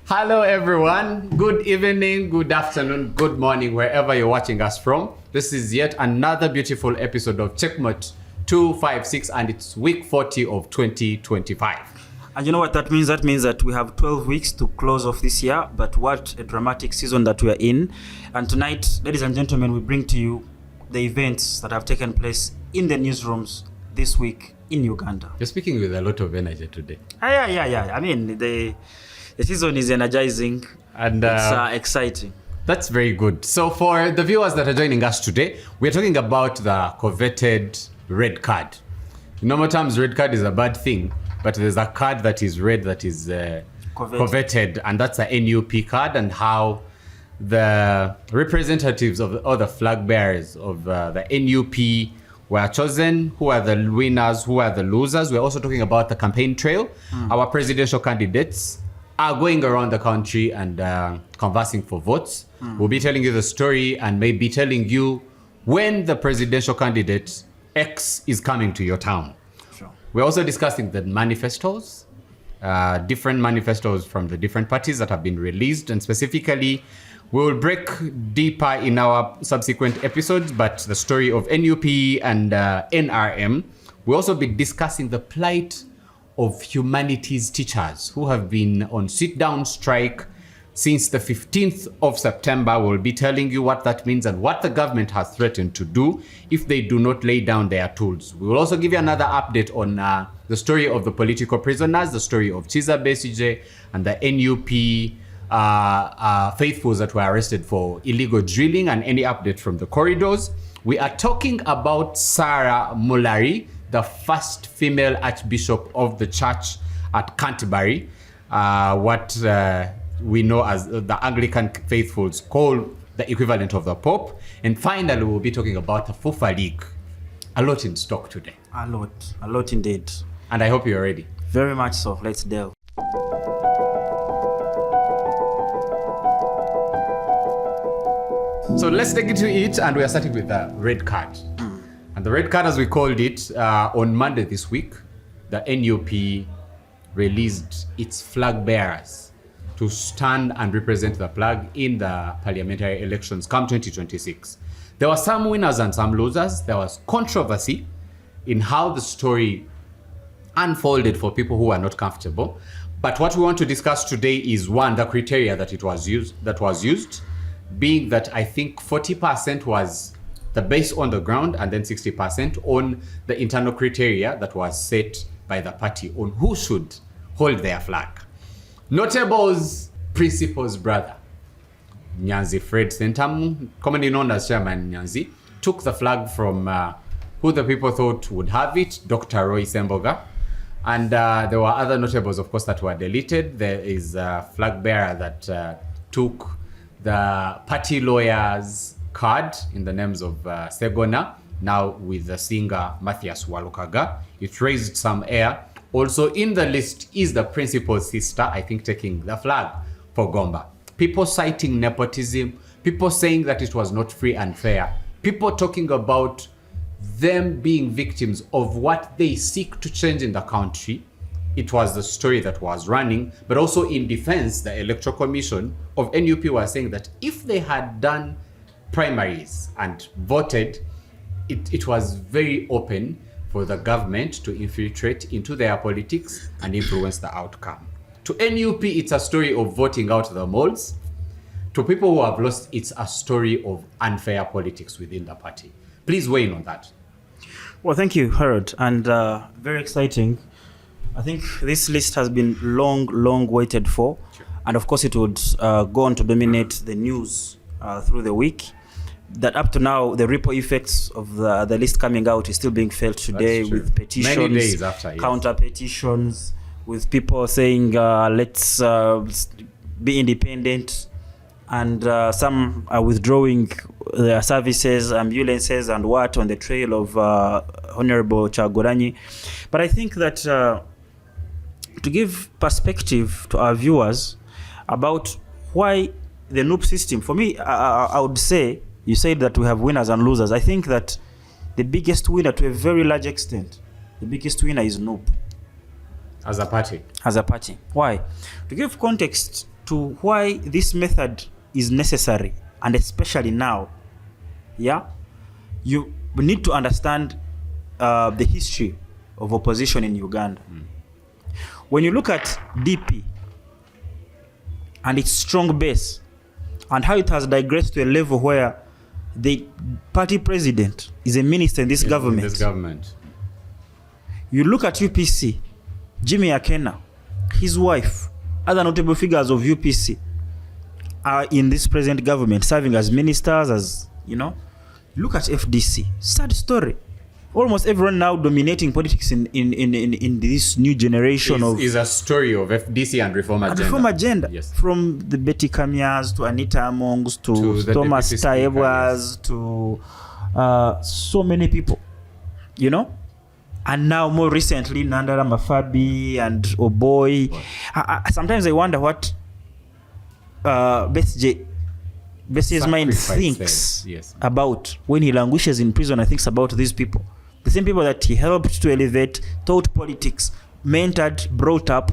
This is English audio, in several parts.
Hello everyone, good evening, good afternoon, good morning, wherever you're watching us from. This is yet another beautiful episode of Checkmate 256 and it's week 40 of 2025. And you know what that means? That means that we have 12 weeks to close off this year, but what a dramatic season that we are in. And tonight, ladies and gentlemen, we bring to you the events that have taken place in the newsrooms this week in Uganda. You're speaking with a lot of energy today. Yeah. I mean, the season is energizing and it's exciting. That's very good. So for the viewers that are joining us today, we're talking about the coveted red card. In normal terms, red card is a bad thing, but there's a card that is red that is coveted, and that's a NUP card, and how the representatives of all the flag bearers of the NUP were chosen, who are the winners, who are the losers. We're also talking about the campaign trail. Our presidential candidates are going around the country and conversing for votes. We'll be telling you the story and maybe telling you when the presidential candidate X is coming to your town. Sure. We're also discussing the manifestos, different manifestos from the different parties that have been released, and specifically we will break deeper in our subsequent episodes, but the story of NUP and NRM. We'll also be discussing the plight of humanities teachers who have been on sit-down strike since the 15th of September. We'll be telling you what that means and what the government has threatened to do if they do not lay down their tools. We will also give you another update on the story of the political prisoners, the story of Besigye and the NUP faithfuls that were arrested for illegal drilling, and any update from the corridors. We are talking about Sarah Mullary, the first female Archbishop of the church at Canterbury, what we know as the Anglican faithfuls call the equivalent of the Pope. And finally, we'll be talking about the Fufa League. A lot in stock today. A lot indeed. And I hope you're ready. Very much so. Let's delve. So let's take into it, and we are starting with the red card. And the red card, as we called it, on Monday this week, the NUP released its flag bearers to stand and represent the flag in the parliamentary elections come 2026. There were some winners and some losers. There was controversy in how the story unfolded for people who are not comfortable. But what we want to discuss today is, one, the criteria that was used, being that I think 40% was the base on the ground and then 60% on the internal criteria that was set by the party on who should hold their flag. Notables, principal's brother, Nyanzi Fred Sentamu, commonly known as Chairman Nyanzi, took the flag from who the people thought would have it, Dr. Roy Semboga. And there were other notables, of course, that were deleted. There is a flag bearer that took the party lawyer's card in the names of Segona, now with the singer Matthias Walukaga. It raised some air. Also in the list is the principal's sister, I think, taking the flag for Gomba. People citing nepotism, people saying that it was not free and fair, people talking about them being victims of what they seek to change in the country. It was the story that was running, but also in defense, the Electoral Commission of NUP was saying that if they had done primaries and voted, it was very open for the government to infiltrate into their politics and influence the outcome. To NUP, it's a story of voting out the moles. To people who have lost, it's a story of unfair politics within the party. Please weigh in on that. Well, thank you, Harold, and very exciting. I think this list has been long waited for. Sure. And of course it would go on to dominate the news through the week. That up to now, the ripple effects of the list coming out is still being felt today with petitions, many days after, yes. Counter petitions, with people saying, let's be independent. And some are withdrawing their services, ambulances and what on the trail of Honorable Chaguranyi. But I think that to give perspective to our viewers about why the NUP system, for me, I would say, you said that we have winners and losers. I think that the biggest winner, to a very large extent, the biggest winner is NUP. As a party. As a party. Why? To give context to why this method is necessary, and especially now, yeah, you need to understand the history of opposition in Uganda. When you look at DP and its strong base and how it has digressed to a level where the party president is a minister in this government. You look at UPC, Jimmy Akena, his wife, other notable figures of UPC are in this present government, serving as ministers, as you know. Look at FDC, sad story. Almost everyone now dominating politics in this new generation is a story of FDC and reform agenda. Reform agenda, yes. From the Betty Kamias to Anita Amongs to Thomas Taebwas to so many people, you know. And now more recently, Nandara Mafabi and Oboy. Sometimes I wonder what Besigye's mind thinks about when he languishes in prison and thinks about these people. The same people that he helped to elevate, taught politics, mentored, brought up,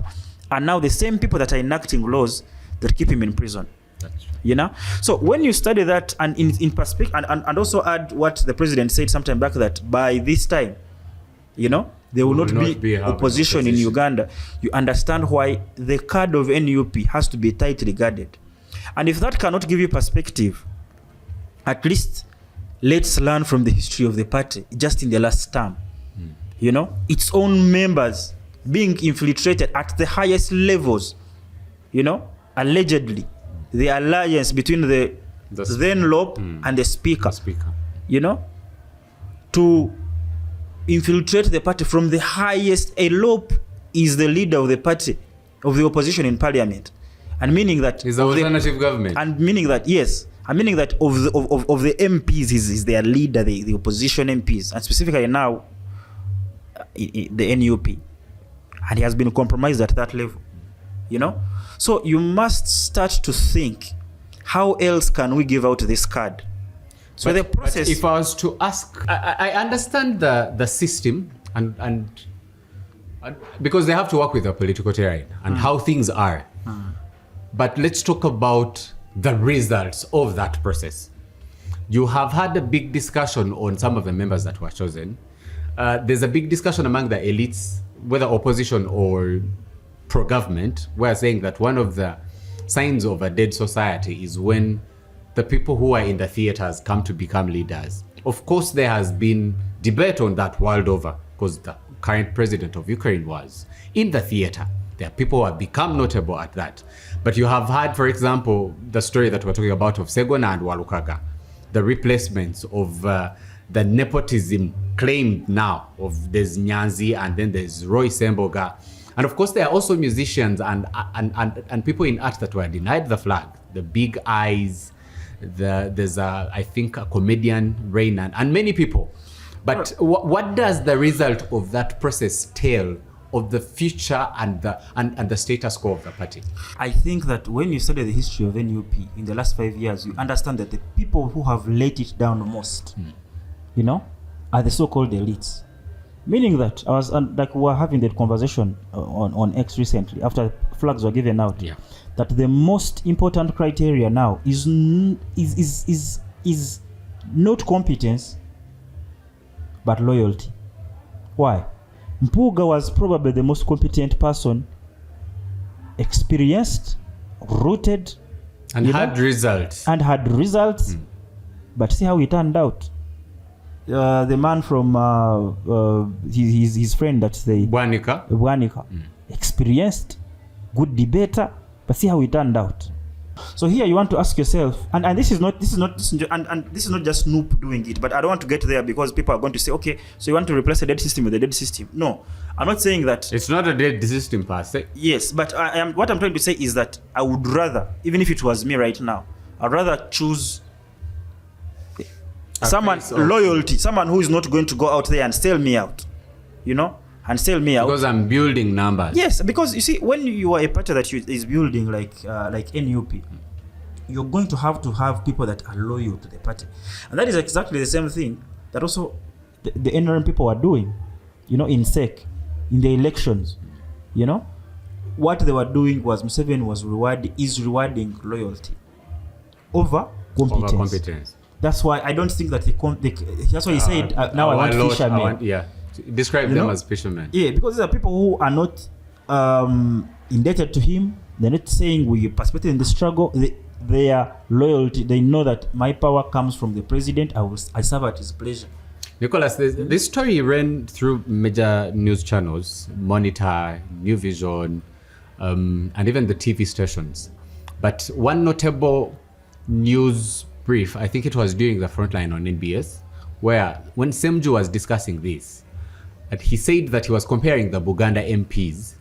are now the same people that are enacting laws that keep him in prison. That's true. You know? So when you study that and in perspective, and also add what the president said sometime back, that by this time, you know, there will not be opposition in Uganda, you understand why the card of NUP has to be tightly guarded. And if that cannot give you perspective, at least let's learn from the history of the party just in the last term. You know, its own members being infiltrated at the highest levels, you know, allegedly. The alliance between the then LOP and the speaker, you know, to infiltrate the party from the highest. A LOP is the leader of the party, of the opposition in parliament. And meaning that is the alternative government. And meaning that, yes, and meaning that of the MPs is their leader, the opposition MPs, and specifically now the NUP. And he has been compromised at that level, you know. So you must start to think, how else can we give out this card? So the process. But if I was to ask, I understand the system and because they have to work with the political terrain and how things are. But let's talk about the results of that process. You have had a big discussion on some of the members that were chosen. There's a big discussion among the elites, whether opposition or pro-government, we're saying that one of the signs of a dead society is when the people who are in the theaters come to become leaders. Of course, there has been debate on that world over, because the current president of Ukraine was in the theater. There are people who have become notable at that. But you have had, for example, the story that we're talking about of Segona and Walukaga, the replacements of the nepotism claimed now of there's Nyanzi and then there's Roy Semboga. And of course, there are also musicians and people in art that were denied the flag. The Big Eyes, there's I think a comedian, Rain, and many people. But what does the result of that process tell of the future and the status quo of the party? I think that when you study the history of NUP in the last 5 years, you understand that the people who have laid it down most, you know, are the so-called elites. Meaning that I was like we were having that conversation on X recently after flags were given out. Yeah. That the most important criteria now is not competence, but loyalty. Why? Mpuga was probably the most competent person, experienced, rooted, and had results. But see how it turned out. The man from his friend, that's the Bwanika, experienced, good debater, but see how it turned out. So here you want to ask yourself, and this is not just NUP doing it, but I don't want to get there because people are going to say, okay, so you want to replace a dead system with a dead system. No, I'm not saying that. It's not a dead system per se. Yes, but what I'm trying to say is that I would rather, even if it was me right now, I'd rather choose someone loyalty, someone who is not going to go out there and sell me out, you know, because I'm building numbers. Yes, because you see, when you are a party that is building like NUP, you're going to have people that are loyal to the party, and that is exactly the same thing that also the NRM people are doing, you know, in SEC, in the elections. You know, what they were doing was Museveni was rewarding loyalty over competence. That's why I don't think that that's why he said now I want fishermen. Describe them as fishermen. Yeah, because these are people who are not indebted to him. They're not saying we participated in the struggle. Their loyalty, they know that my power comes from the president. I serve at his pleasure. Nicholas, this story ran through major news channels, Monitor, New Vision, and even the TV stations. But one notable news brief, I think it was during the Frontline on NBS, where when Semju was discussing this, he said that he was comparing the Buganda MPs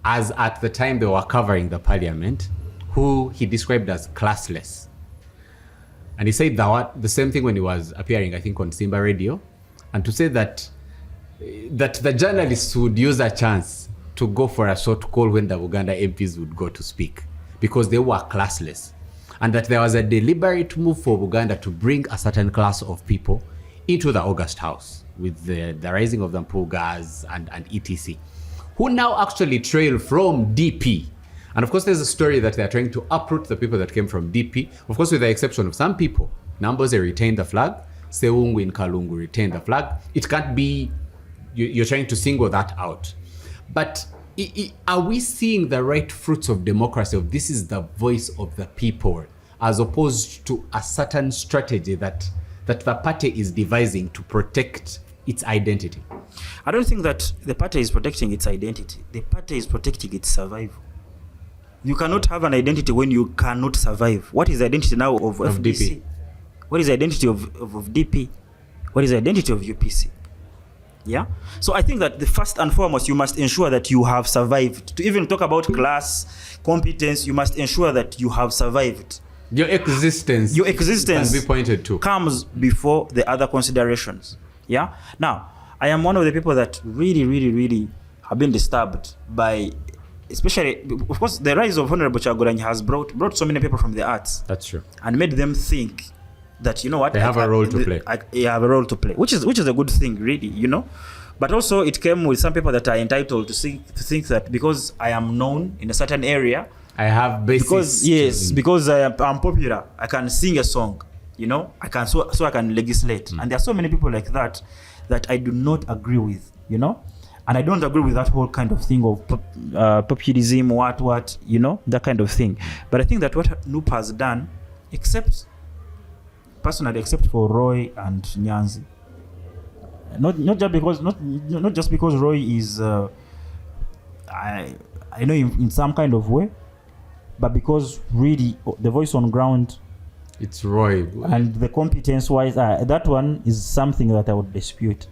as at the time they were covering the parliament, who he described as classless. And he said the same thing when he was appearing, I think, on Simba Radio, and to say that the journalists would use a chance to go for a short call when the Buganda MPs would go to speak, because they were classless. And that there was a deliberate move for Buganda to bring a certain class of people into the August House with the rising of the Mpugas and etc., who now actually trail from DP. And of course, there's a story that they're trying to uproot the people that came from DP, of course, with the exception of some people. Namboze retained the flag, Seungu in Kalungu retained the flag. It can't be, you're trying to single that out. But are we seeing the right fruits of democracy, of this is the voice of the people, as opposed to a certain strategy that the party is devising to protect its identity? I don't think that the party is protecting its identity. The party is protecting its survival. You cannot have an identity when you cannot survive. What is the identity now of FDC? DP? What is the identity of DP? What is the identity of UPC? Yeah. So I think that the first and foremost, you must ensure that you have survived. To even talk about class, competence, you must ensure that you have survived. Your existence can be pointed to. Comes before the other considerations. Yeah. Now, I am one of the people that really have been disturbed by, especially, of course, the rise of Honorable Kyagulanyi has brought so many people from the arts. That's true. And made them think that, you know what, they have a role to play. They have a role to play, which is a good thing, really, you know. But also, it came with some people that are entitled to think that because I am known in a certain area, I have basis. Because I'm popular, I can sing a song, you know, I can legislate. And there are so many people like that I do not agree with, you know. And I don't agree with that whole kind of thing of populism, what, you know, that kind of thing. But I think that what NUP has done, except for Roy and Nyanzi, not just because Roy is, I know in some kind of way, but because really the voice on ground, it's Roy, and the competence wise, that one is something that I would dispute.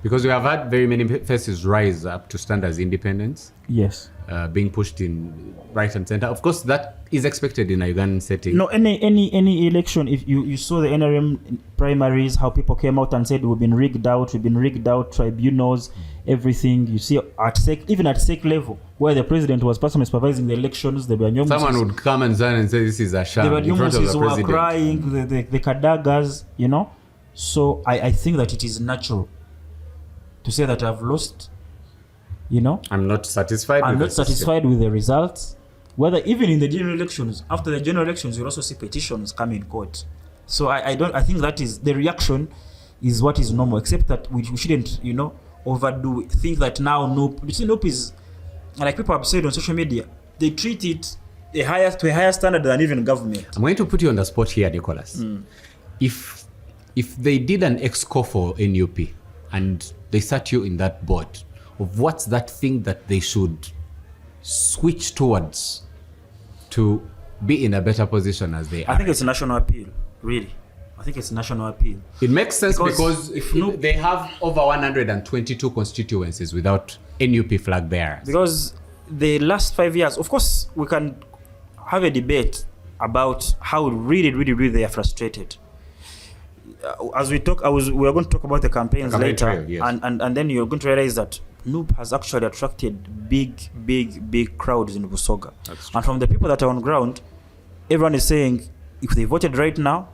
Because we have had very many faces rise up to stand as independents. Yes. Being pushed in right and center. Of course, that is expected in a Ugandan setting. No, any election, if you saw the NRM primaries, how people came out and said we've been rigged out, tribunals, everything. You see, even at SEC level, where the president was personally supervising the elections, there were someone would come and say this is a sham in front of the president. Were crying, the Kadagas, you know. So I think that it is natural to say that I've lost, you know. I'm not satisfied with the results. Whether even in the general elections, after the general elections, you'll also see petitions come in court. So I think that is the reaction is what is normal, except that we shouldn't, you know, overdo it. Think that now NUP is, like people have said on social media, they treat it to a higher standard than even government. I'm going to put you on the spot here, Nicholas. If they did an exco for NUP and they sat you in that board, of what's that thing that they should switch towards to be in a better position as they are? I think it's a national appeal, really. I think it's a national appeal. It makes sense because if they have over 122 constituencies without NUP flag bearers. Because the last 5 years, of course, we can have a debate about how really they are frustrated. As we talk, we are going to talk about the campaigns later, trail, yes. and then you're going to realize that NUP has actually attracted big crowds in Busoga. And from the people that are on ground, everyone is saying if they voted right now,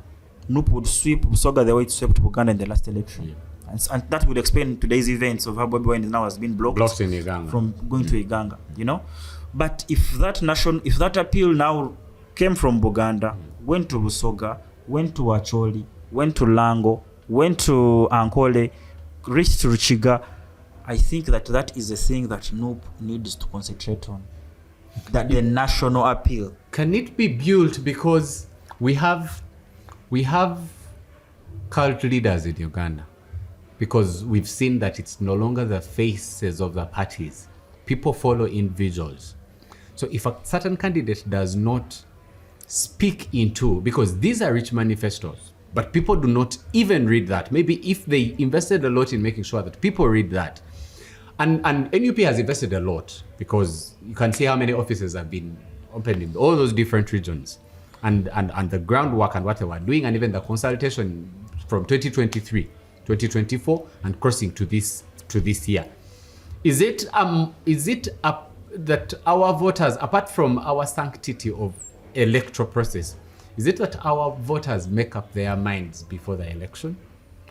NUP would sweep Busoga the way it swept Buganda in the last election. And that would explain today's events of how Bobi Wine now has been blocked in Iganga. from going to Iganga, you know. But if that appeal now came from Buganda, went to Busoga, went to Acholi, went to Lango, went to Ankole, reached to Ruchiga, I think that is the thing that NUP needs to concentrate on. That the national appeal. Can it be built because we have cult leaders in Uganda? Because we've seen that it's no longer the faces of the parties. People follow individuals. So if a certain candidate does not speak into, because these are rich manifestos, but people do not even read that. Maybe if they invested a lot in making sure that people read that. And NUP has invested a lot, because you can see how many offices have been opened in all those different regions, and the groundwork and what they were doing, and even the consultation from 2023, 2024, and crossing to this year. Is it that our voters, apart from our sanctity of electoral process, is it that our voters make up their minds before the election?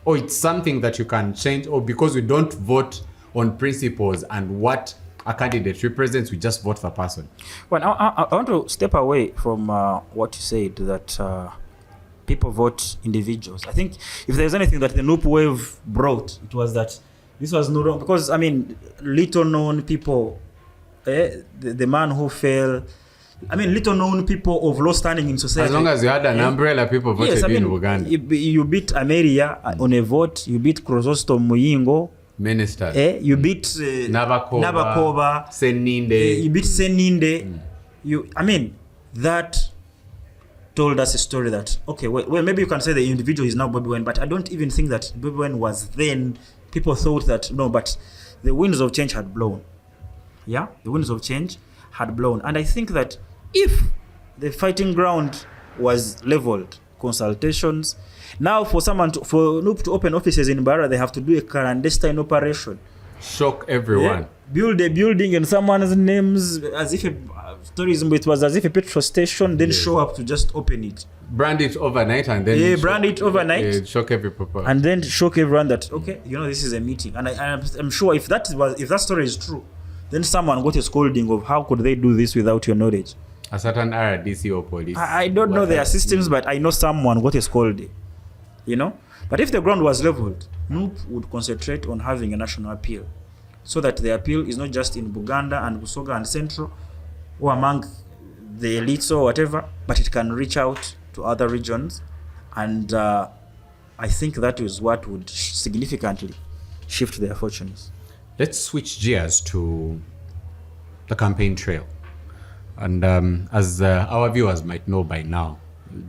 Or it's something that you can change, or because we don't vote on principles and what a candidate represents, we just vote for a person? Well, I want to step away from what you said, that people vote individuals. I think if there's anything that the NUP wave brought, it was that this was no wrong, because I mean, little known people, the man who fell, I mean, little known people of low standing in society. As long as you had an umbrella, people voted in Uganda. You beat Ameria on a vote, you beat Krozosto Muyingo, Minister. You beat Nabakova, Seninde. You beat Seninde. I mean, that told us a story that, okay, well, maybe you can say the individual is now Bobi Wine, but I don't even think that Bobi Wine was then. People thought that, no, but the winds of change had blown. Yeah, the winds of change had blown. And I think that if the fighting ground was leveled, consultations, now for NUP to open offices in Barra, they have to do a clandestine operation. Shock everyone. Yeah? Build a building in someone's names, as if tourism, it was as if a petrol station, then show up to just open it. Brand it overnight and then shock every people. And then shock everyone that, okay, this is a meeting. And I'm sure if that story is true, then someone got a scolding of how could they do this without your knowledge. A certain RDC or police. I don't know their systems, but I know someone got a scolding. But if the ground was leveled, NUP would concentrate on having a national appeal, so that the appeal is not just in Buganda and Busoga and Central, or among the elites or whatever, but it can reach out to other regions. And I think that is what would significantly shift their fortunes. Let's switch gears to the campaign trail. And as our viewers might know by now,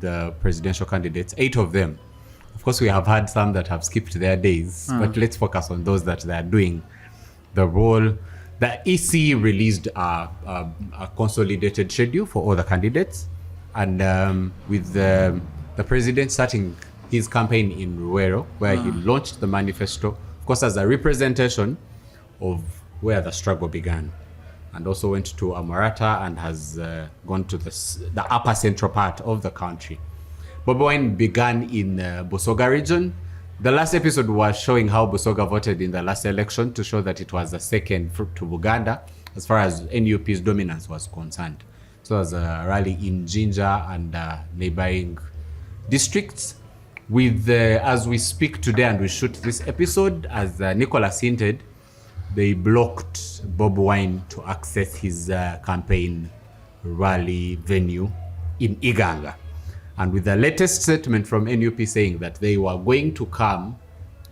the presidential candidates, 8 of them, of course we have had some that have skipped their days, but let's focus on those that they are doing the role. The EC released a consolidated schedule for all the candidates, and with the president starting his campaign in Ruero, where he launched the manifesto, of course, as a representation of where the struggle began, and also went to Amarata and has gone to the upper central part of the country. Bobi Wine began in Busoga region. The last episode was showing how Busoga voted in the last election, to show that it was the second to Buganda as far as NUP's dominance was concerned. So as a rally in Jinja and neighboring districts. With as we speak today and we shoot this episode, as Nicholas hinted, they blocked Bobi Wine to access his campaign rally venue in Iganga. And with the latest statement from NUP saying that they were going to come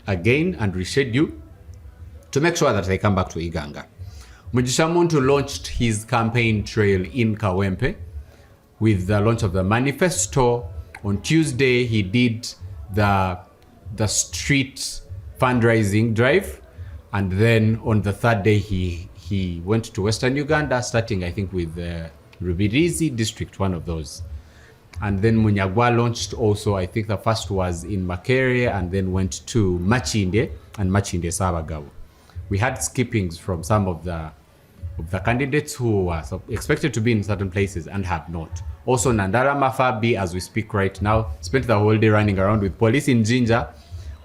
again and reschedule to make sure that they come back to Iganga. Mugisha Muntu launched his campaign trail in Kawempe with the launch of the manifesto. On Tuesday, he did the street fundraising drive. And then on the third day, he went to Western Uganda, starting, I think, with Rubirizi district, one of those. And then Munyagwa launched also, I think the first was in Makerere, and then went to Machinde and Machinde Sabagabo. We had skippings from some of the candidates who were expected to be in certain places and have not. Also, Nandala Mafabi, as we speak right now, spent the whole day running around with police in Jinja,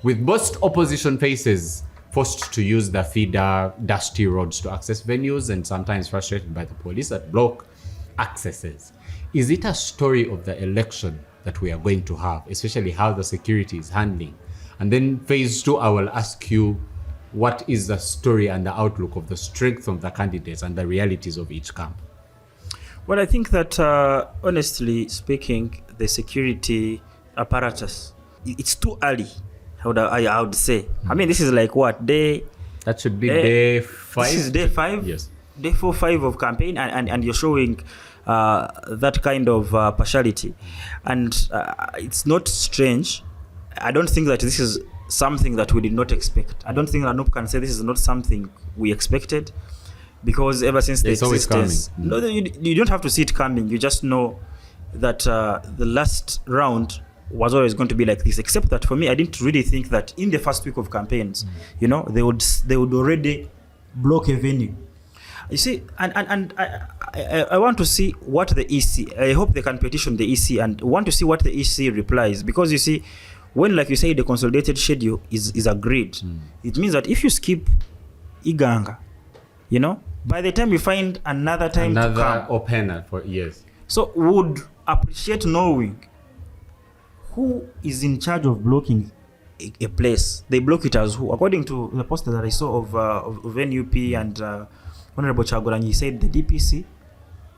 with most opposition faces forced to use the feeder dusty roads to access venues and sometimes frustrated by the police that block accesses. Is it a story of the election that we are going to have, especially how the security is handling? And then phase 2, I will ask you, what is the story and the outlook of the strength of the candidates and the realities of each camp? Well, I think that, honestly speaking, the security apparatus, it's too early, I would say. I mean, this is like what, day... That should be day 5? This is day 5? Yes. Day 4, 5 of campaign, and you're showing that kind of partiality. And it's not strange. I don't think that this is something that we did not expect. I don't think that NUP can say this is not something we expected, because ever since the existence, no, you don't have to see it coming. You just know that the last round was always going to be like this. Except that for me, I didn't really think that in the first week of campaigns, you know, they would already block a venue. You see, and I want to see what the EC. I hope they can petition the EC and want to see what the EC replies, because you see, when, like you say, the consolidated schedule is agreed, it means that if you skip Iganga, you know, by the time you find another time to come, opener for years. So would appreciate knowing who is in charge of blocking a place. They block it as who? According to the poster that I saw of NUP and Honorable Chagulanyi, he said the DPC,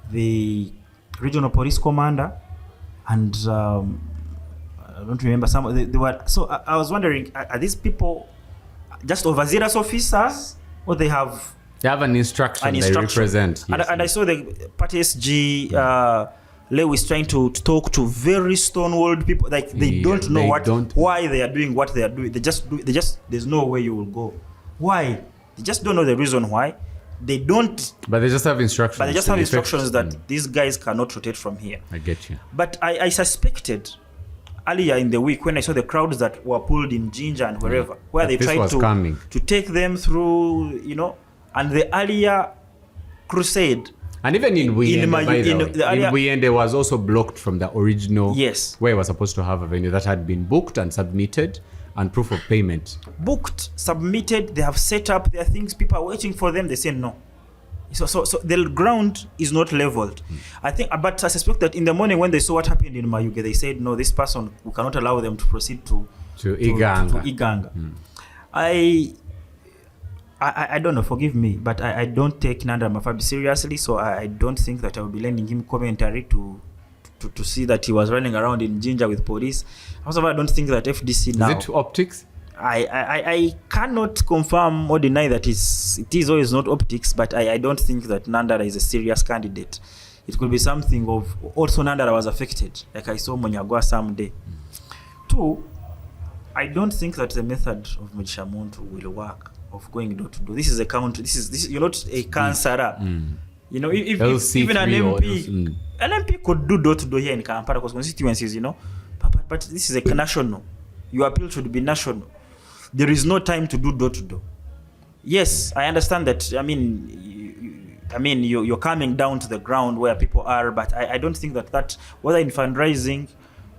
the regional police commander, and I don't remember some. They were. So I was wondering, are these people just overzealous officers, or they have an instruction they represent? Yes. And I saw the party SG Lewis trying to talk to very stonewalled people, like they don't know why they are doing what they are doing. They just there's no way you will go. Why? They just don't know the reason why. They don't. But they just have instructions. But they just have instructions that these guys cannot rotate from here. I get you. But I suspected earlier in the week, when I saw the crowds that were pulled in Jinja and wherever, where they tried to take them through, you know, and the earlier crusade. And even in Wien, there was also blocked from the original, yes, where it was supposed to have a venue that had been booked and submitted and proof of payment. Booked, submitted, they have set up their things, people are waiting for them, they say no. So the ground is not leveled. I think, but I suspect that in the morning when they saw what happened in Mayuge, they said, no, this person, we cannot allow them to proceed to Iganga. I don't know, forgive me, but I don't take Nanda Mafabi seriously, so I don't think that I will be lending him commentary to see that he was running around in Jinja with police. Also, I don't think that FDC now... Is it optics? I cannot confirm or deny that it is or is not optics, but I don't think that Nandara is a serious candidate. It could be something of... Also, Nandara was affected, like I saw Monyagwa someday. 2, I don't think that the method of Mugisha will work, of going door to door. This is a country. This you're not a councillor. You know, if even an MP could do door to door here in Kampala because constituencies, you know, but this is a national. Your appeal should be national. There is no time to do door to door. Yes, I understand that. I mean, you're coming down to the ground where people are, but I don't think that whether in fundraising,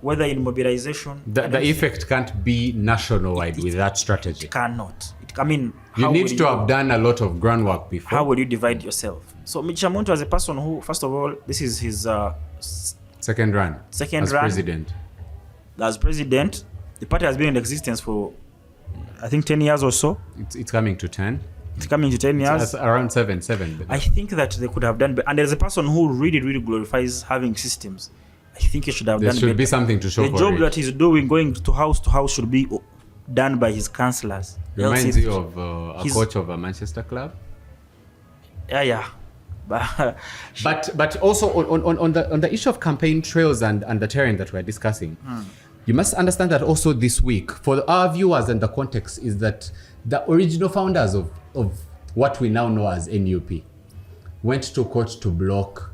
whether in mobilization, the effect can't be nationwide with that strategy. It cannot. You need to have done a lot of groundwork before. How will you divide yourself? So Mugisha was a person who, first of all, this is his second run as president. As president, the party has been in existence for, I think, 10 years or so. It's coming to 10. It's coming to 10 years. It's around 7. I think that they could have done better. And there's a person who really, really glorifies having systems. I think he should have done better. There should be something to show for it. The job that he's doing, going to house should be done by his councillors. Reminds you of a coach of a Manchester club? Yeah. But also on the issue of campaign trails and the terrain that we're discussing, you must understand that also this week, for our viewers and the context, is that the original founders of what we now know as NUP went to court to block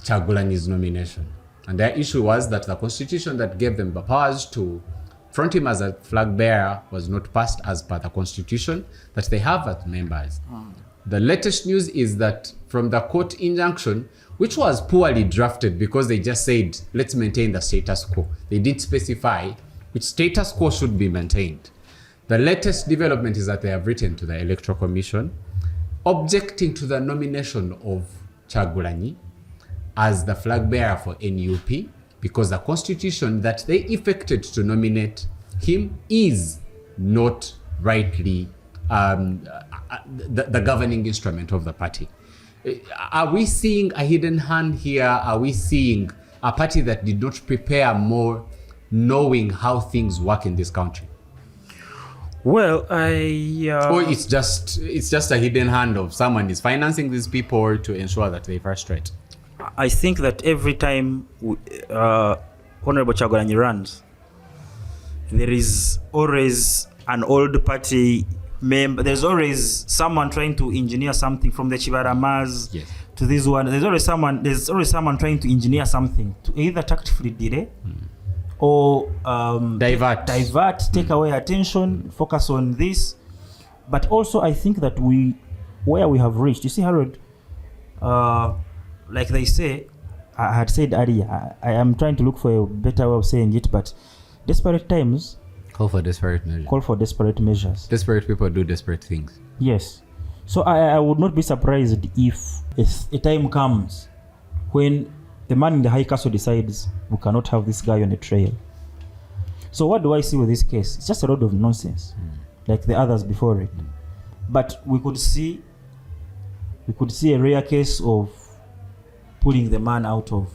Chagulanyi's nomination. And their issue was that the constitution that gave them the powers to front him as a flag bearer was not passed as per the constitution that they have as members. The latest news is that from the court injunction, which was poorly drafted because they just said, let's maintain the status quo. They didn't specify which status quo should be maintained. The latest development is that they have written to the Electoral Commission objecting to the nomination of Kyagulanyi as the flag bearer for NUP, because the constitution that they effected to nominate him is not rightly the governing instrument of the party. Are we seeing a hidden hand here? Are we seeing a party that did not prepare more, knowing how things work in this country? Well, or it's just a hidden hand of someone is financing these people to ensure that they frustrate? I think that every time Honorable Kyagulanyi runs, there is always an old party member. There's always someone trying to engineer something, from the Chibaramas to this one. There's always someone trying to engineer something to either tactfully delay or divert, take away attention, focus on this. But also, I think that where we have reached, you see, Harold, like they say, I had said earlier, I am trying to look for a better way of saying it, but desperate times call for desperate measures. Desperate people do desperate things. Yes. So I would not be surprised if a time comes when the man in the High Castle decides we cannot have this guy on the trail. So what do I see with this case? It's just a lot of nonsense, like the others before it. But we could see a rare case of pulling the man out of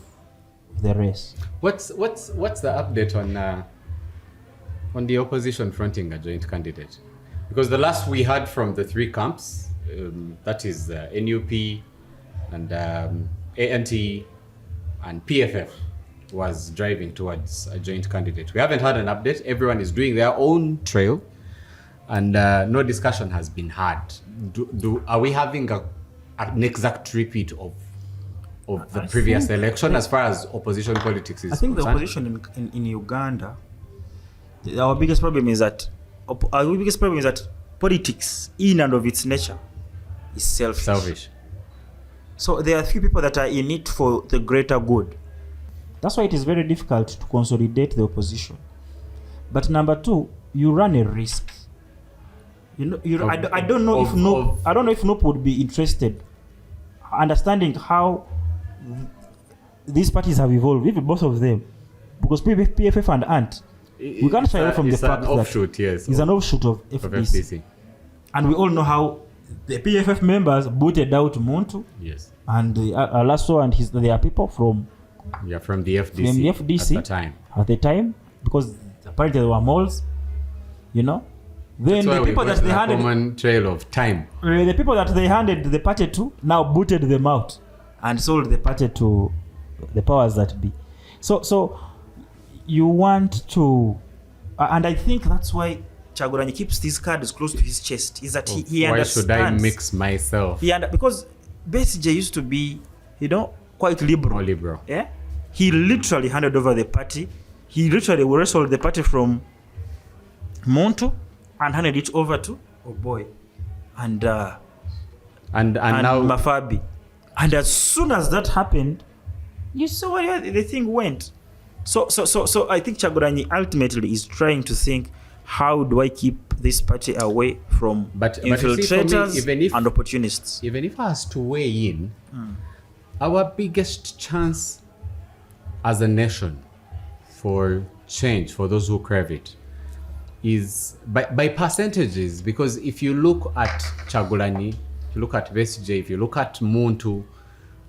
the race. What's the update on the opposition fronting a joint candidate? Because the last we heard from the three camps, that is NUP and ANT and PFF, was driving towards a joint candidate. We haven't had an update. Everyone is doing their own trail, and no discussion has been had. Are we having an exact repeat of the previous election as far as opposition politics is concerned? I think the opposition in Uganda, our biggest problem is that politics, in and of its nature, is selfish. So there are few people that are in it for the greater good. That's why it is very difficult to consolidate the opposition. But number two, you run a risk. I don't know if NUP would be interested, understanding how these parties have evolved, even both of them, because PFF and ANT, we can't shy away from the fact that it's an offshoot of FDC. And we all know how the PFF members booted out Muntu, and Alaso and their people from the FDC at the time, because apparently they were moles, Then the people that they handed common trail of time. The people that they handed the party to now booted them out and sold the party to the powers that be. So you want to, and I think that's why Kyagulanyi keeps these cards close to his chest. Is that he understands. Why should I mix myself? Because Besigye used to be, quite liberal. More liberal. Yeah. He literally handed over the party. He literally wrestled the party from Monto and handed it over to and now Mafabi. And as soon as that happened, you saw where the thing went. So I think Kyagulanyi ultimately is trying to think, how do I keep this party away from infiltrators and opportunists? Even if I was to weigh in, our biggest chance as a nation for change, for those who crave it, is by percentages. Because if you look at Kyagulanyi, if you look at Besigye, if you look at Muntu,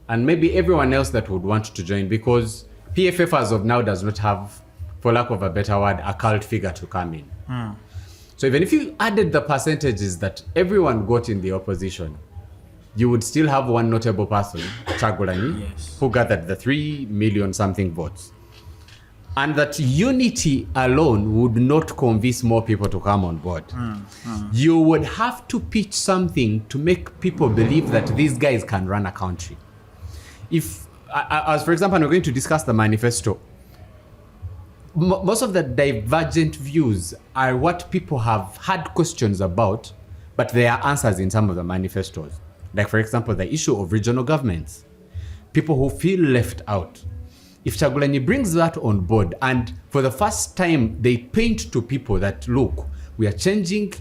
and maybe everyone else that would want to join, because PFF as of now does not have, for lack of a better word, a cult figure to come in. So even if you added the percentages that everyone got in the opposition, you would still have one notable person, Kyagulanyi, who gathered the 3 million something votes. And that unity alone would not convince more people to come on board. You would have to pitch something to make people believe that these guys can run a country. If, as for example, we're going to discuss the manifesto, most of the divergent views are what people have had questions about, but there are answers in some of the manifestos. Like, for example, the issue of regional governments. People who feel left out. if Chagulanyi brings that on board, and for the first time they paint to people that, look, we are changing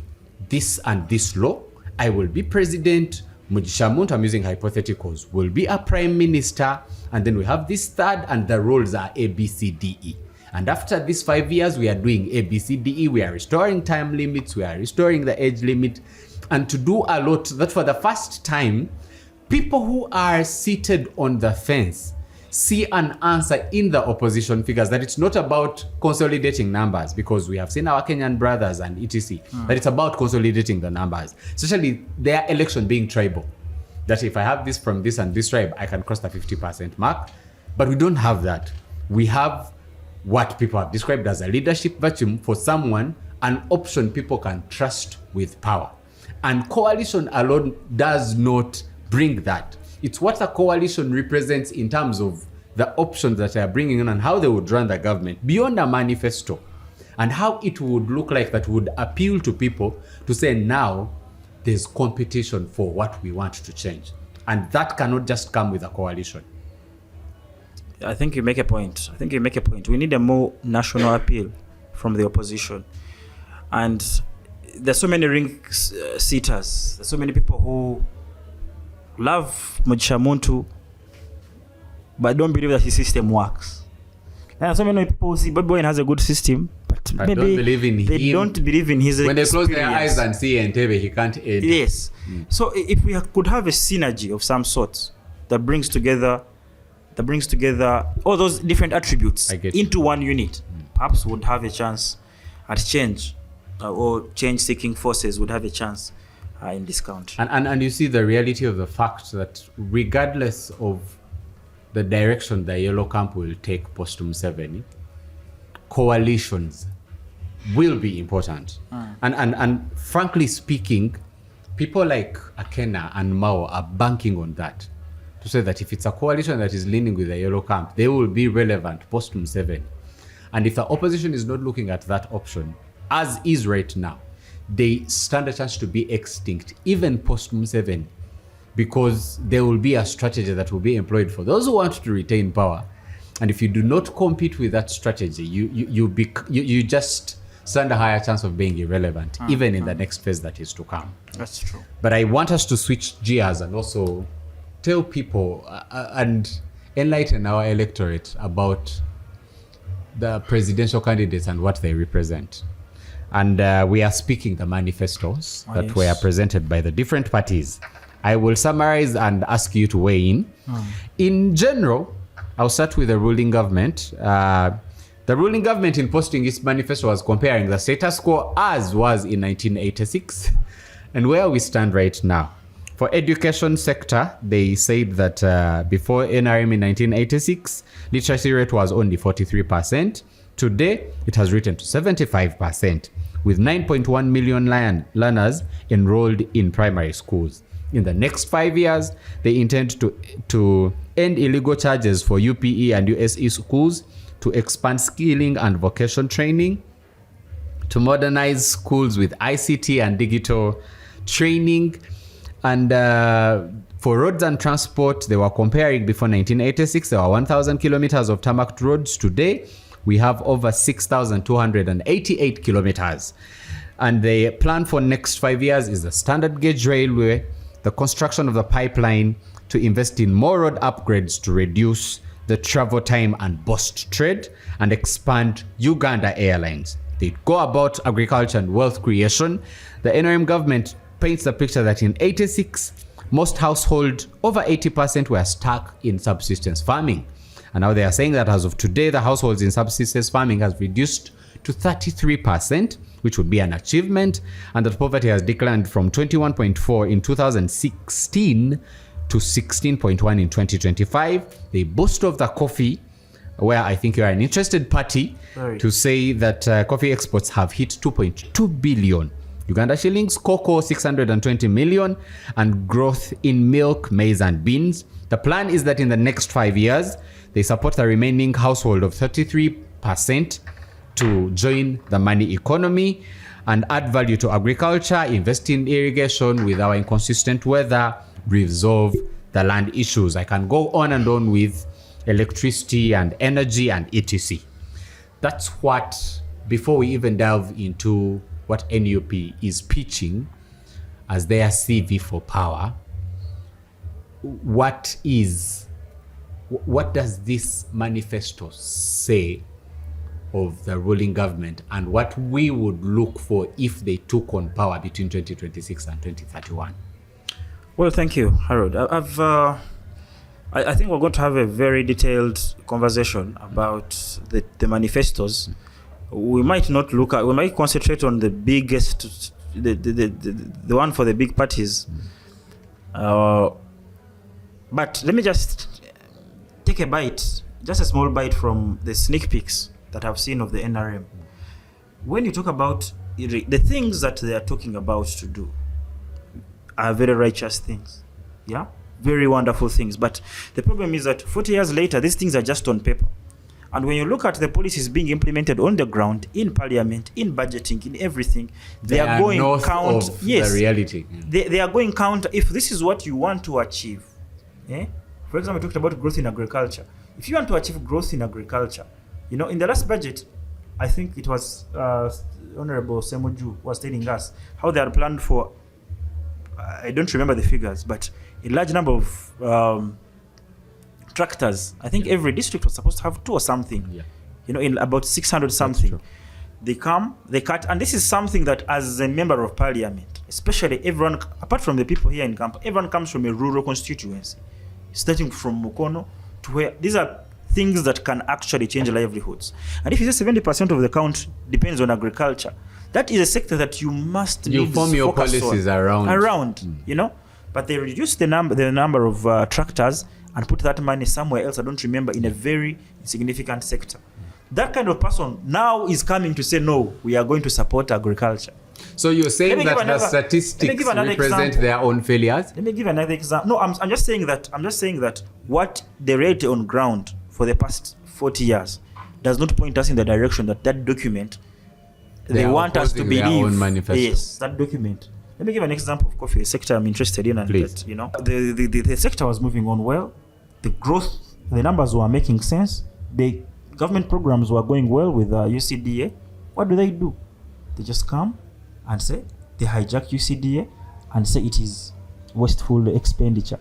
this and this law, I will be president, Mugisha Muntu, I'm using hypotheticals, will be a prime minister, and then we have this third, and the roles are A, B, C, D, E. And after these 5 years, we are doing A, B, C, D, E, we are restoring time limits, we are restoring the age limit, and to do a lot that for the first time, people who are seated on the fence see an answer in the opposition figures, that it's not about consolidating numbers, because we have seen our Kenyan brothers and etc. That it's about consolidating the numbers, especially their election being tribal. That if I have this from this and this tribe, I can cross the 50% mark. But we don't have that. We have what people have described as a leadership vacuum for someone, an option people can trust with power. And coalition alone does not bring that. It's what a coalition represents in terms of the options that they are bringing in and how they would run the government beyond a manifesto, and how it would look like that would appeal to people to say, now there's competition for what we want to change. And that cannot just come with a coalition. I think you make a point. We need a more national appeal from the opposition. And there's so many ring sitters. There's so many people who love Mugisha Muntu but don't believe that his system works. And so many people who see Bobi Wine has a good system, but maybe don't believe in they him. don't believe in his when experience. They close their eyes and see Entebbe, he can't aid. Yes. So if we could have a synergy of some sort that brings together all those different attributes into one unit, perhaps would have a chance at change, or change-seeking forces would have a chance in this country. And you see the reality of the fact that regardless of the direction the Yellow Camp will take post-Museveni, coalitions will be important. And frankly speaking, people like Akena and Mao are banking on that, to say that if it's a coalition that is leaning with the Yellow Camp, they will be relevant post-Museveni. And if the opposition is not looking at that option, as is right now, they stand a chance to be extinct, even post-Museveni, because there will be a strategy that will be employed for those who want to retain power. And if you do not compete with that strategy, you just stand a higher chance of being irrelevant, even in the next phase that is to come. That's true. But I want us to switch gears and also tell people and enlighten our electorate about the presidential candidates and what they represent. And we are speaking the manifestos that were presented by the different parties. I will summarize and ask you to weigh in. In general, I'll start with the ruling government. The ruling government, in posting its manifesto, was comparing the status quo as was in 1986 and where we stand right now. For education sector, they said that before NRM in 1986, literacy rate was only 43%. Today, it has risen to 75%, with 9.1 million learners enrolled in primary schools. In the next 5 years, they intend to end illegal charges for UPE and USE schools, to expand skilling and vocation training, to modernize schools with ICT and digital training. And for roads and transport, they were comparing before 1986, there were 1,000 kilometers of tarmac roads. Today, we have over 6,288 kilometers. And the plan for next 5 years is the standard gauge railway, the construction of the pipeline, to invest in more road upgrades to reduce the travel time and boost trade, and expand Uganda Airlines. They go about agriculture and wealth creation. The NRM government paints the picture that in 86, most households, over 80%, were stuck in subsistence farming. And now they are saying that as of today, the households in subsistence farming has reduced to 33%, which would be an achievement, and that poverty has declined from 21.4 in 2016 to 16.1 in 2025. They boast of the coffee, where I think you are an interested party, to say that coffee exports have hit 2.2 billion Uganda shillings, cocoa 620 million, and growth in milk, maize, and beans. The plan is that in the next 5 years, they support the remaining household of 33% to join the money economy and add value to agriculture, invest in irrigation with our inconsistent weather, resolve the land issues. I can go on and on with electricity and energy and etc. That's what, before we even delve into what NUP is pitching as their CV for power, what does this manifesto say of the ruling government and what we would look for if they took on power between 2026 and 2031? Well, thank you, Harold. I think we're going to have a very detailed conversation about the manifestos. We might not look at, we might concentrate on the biggest, the one for the big parties. But let me just take a bite, just a small bite from the sneak peeks that I've seen of the NRM. When you talk about the things that they are talking about to do are very righteous things, yeah, very wonderful things. But the problem is that 40 years later, these things are just on paper. And when you look at the policies being implemented on the ground, in parliament, in budgeting, in everything, they are going counter. Yes, the reality. They are going counter. If this is what you want to achieve, for example, we talked about growth in agriculture. If you want to achieve growth in agriculture, in the last budget, I think it was Honorable Semoju was telling us how they had planned for, I don't remember the figures, but a large number of tractors. I think every district was supposed to have 2 or something. Yeah. In about 600 something. They come, they cut, and this is something that as a member of parliament, especially everyone, apart from the people here in camp, everyone comes from a rural constituency, starting from Mukono to where these are things that can actually change livelihoods. And if you say 70% of the country depends on agriculture, that is a sector that you must form your policies around. But they reduce the number of tractors and put that money somewhere else, I don't remember, in a very significant sector. That kind of person now is coming to say, no, we are going to support agriculture. So you're saying that the statistics represent their own failures? Let me give another example. No, I'm just saying that what the reality on ground for the past 40 years does not point us in the direction that document they want us to believe. Yes, that document. Let me give an example of coffee, a sector I'm interested in, and please. That, the sector was moving on well. The growth, the numbers were making sense. The government programs were going well with UCDA. What do? They just come and say they hijack UCDA and say it is wasteful expenditure.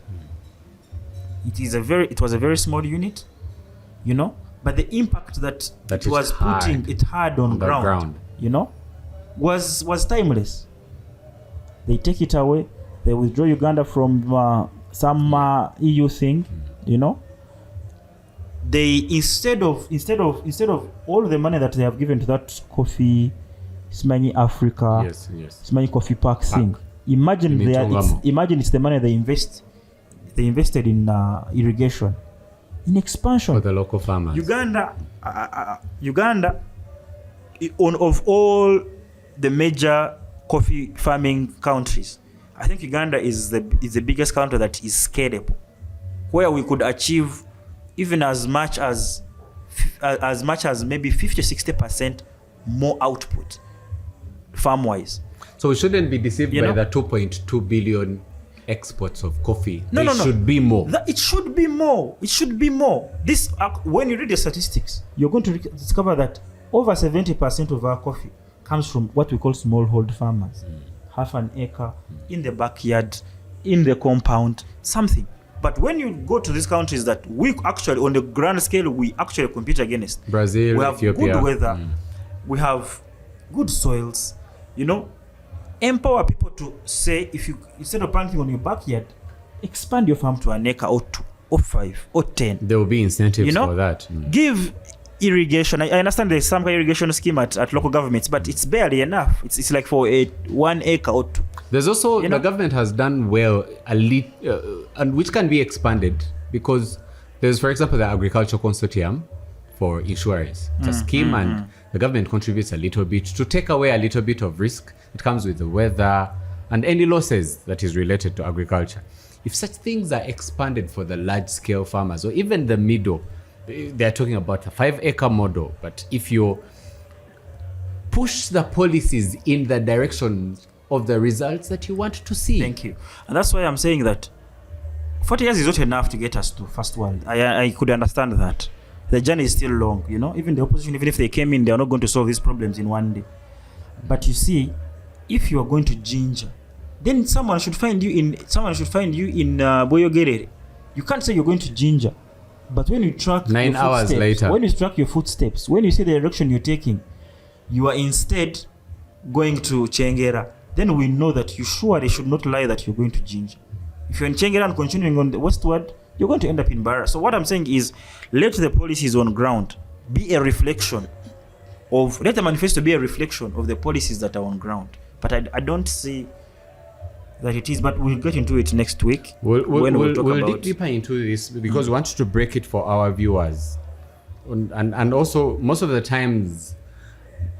It was a very small unit, but the impact that it was putting it hard on ground, was timeless. They take it away. They withdraw Uganda from some EU thing, They instead of all the money that they have given to that coffee, Simanyi Africa, Simanyi Coffee Park thing. Imagine it's the money they invested in irrigation, in expansion for the local farmers. Uganda, of all the major coffee farming countries, I think Uganda is the biggest country that is scalable, where we could achieve even as much as maybe 50-60% more output farm-wise. So we shouldn't be deceived by the 2.2 billion exports of coffee. No. Should be more. It should be more. It should be more. This, when you read the statistics, you're going to discover that over 70% of our coffee comes from what we call smallhold farmers. Half an acre, in the backyard, in the compound, something. But when you go to these countries that we actually, on the grand scale, we actually compete against. Brazil, we have Ethiopia. Good weather. We have good soils. Empower people to say, if you, instead of planting on your backyard, expand your farm to an acre or 2 or 5 or 10. There will be incentives for that. Give irrigation. I understand there's some irrigation scheme at local governments, but it's barely enough. It's like for 1 acre or 2. There's also, the government has done well, and which can be expanded, because there's, for example, the Agriculture Consortium for insurance. It's a scheme, and the government contributes a little bit to take away a little bit of risk. It comes with the weather and any losses that is related to agriculture. If such things are expanded for the large-scale farmers, or even the middle, they're talking about a 5-acre model, but if you push the policies in the direction of the results that you want to see. Thank you. And that's why I'm saying that 40 years is not enough to get us to first world. I could understand that. The journey is still long, you know. Even the opposition, even if they came in, they are not going to solve these problems in one day. But you see, if you are going to ginger, then someone should find you in Boyogerere. You can't say you're going to ginger, but when you track 9 hours later, when you track your footsteps, when you see the direction you're taking, you are instead going to Chengera. Then we know that you surely should not lie that you're going to ginger. If you're in Chengera and continuing on the westward, you're going to end up in Barra. So what I'm saying is, let the policies on ground be a reflection of, let the manifesto be a reflection of the policies that are on ground. But I don't see that it is, but we'll get into it next week. We'll dig deeper into this because we want to break it for our viewers. And also, most of the times,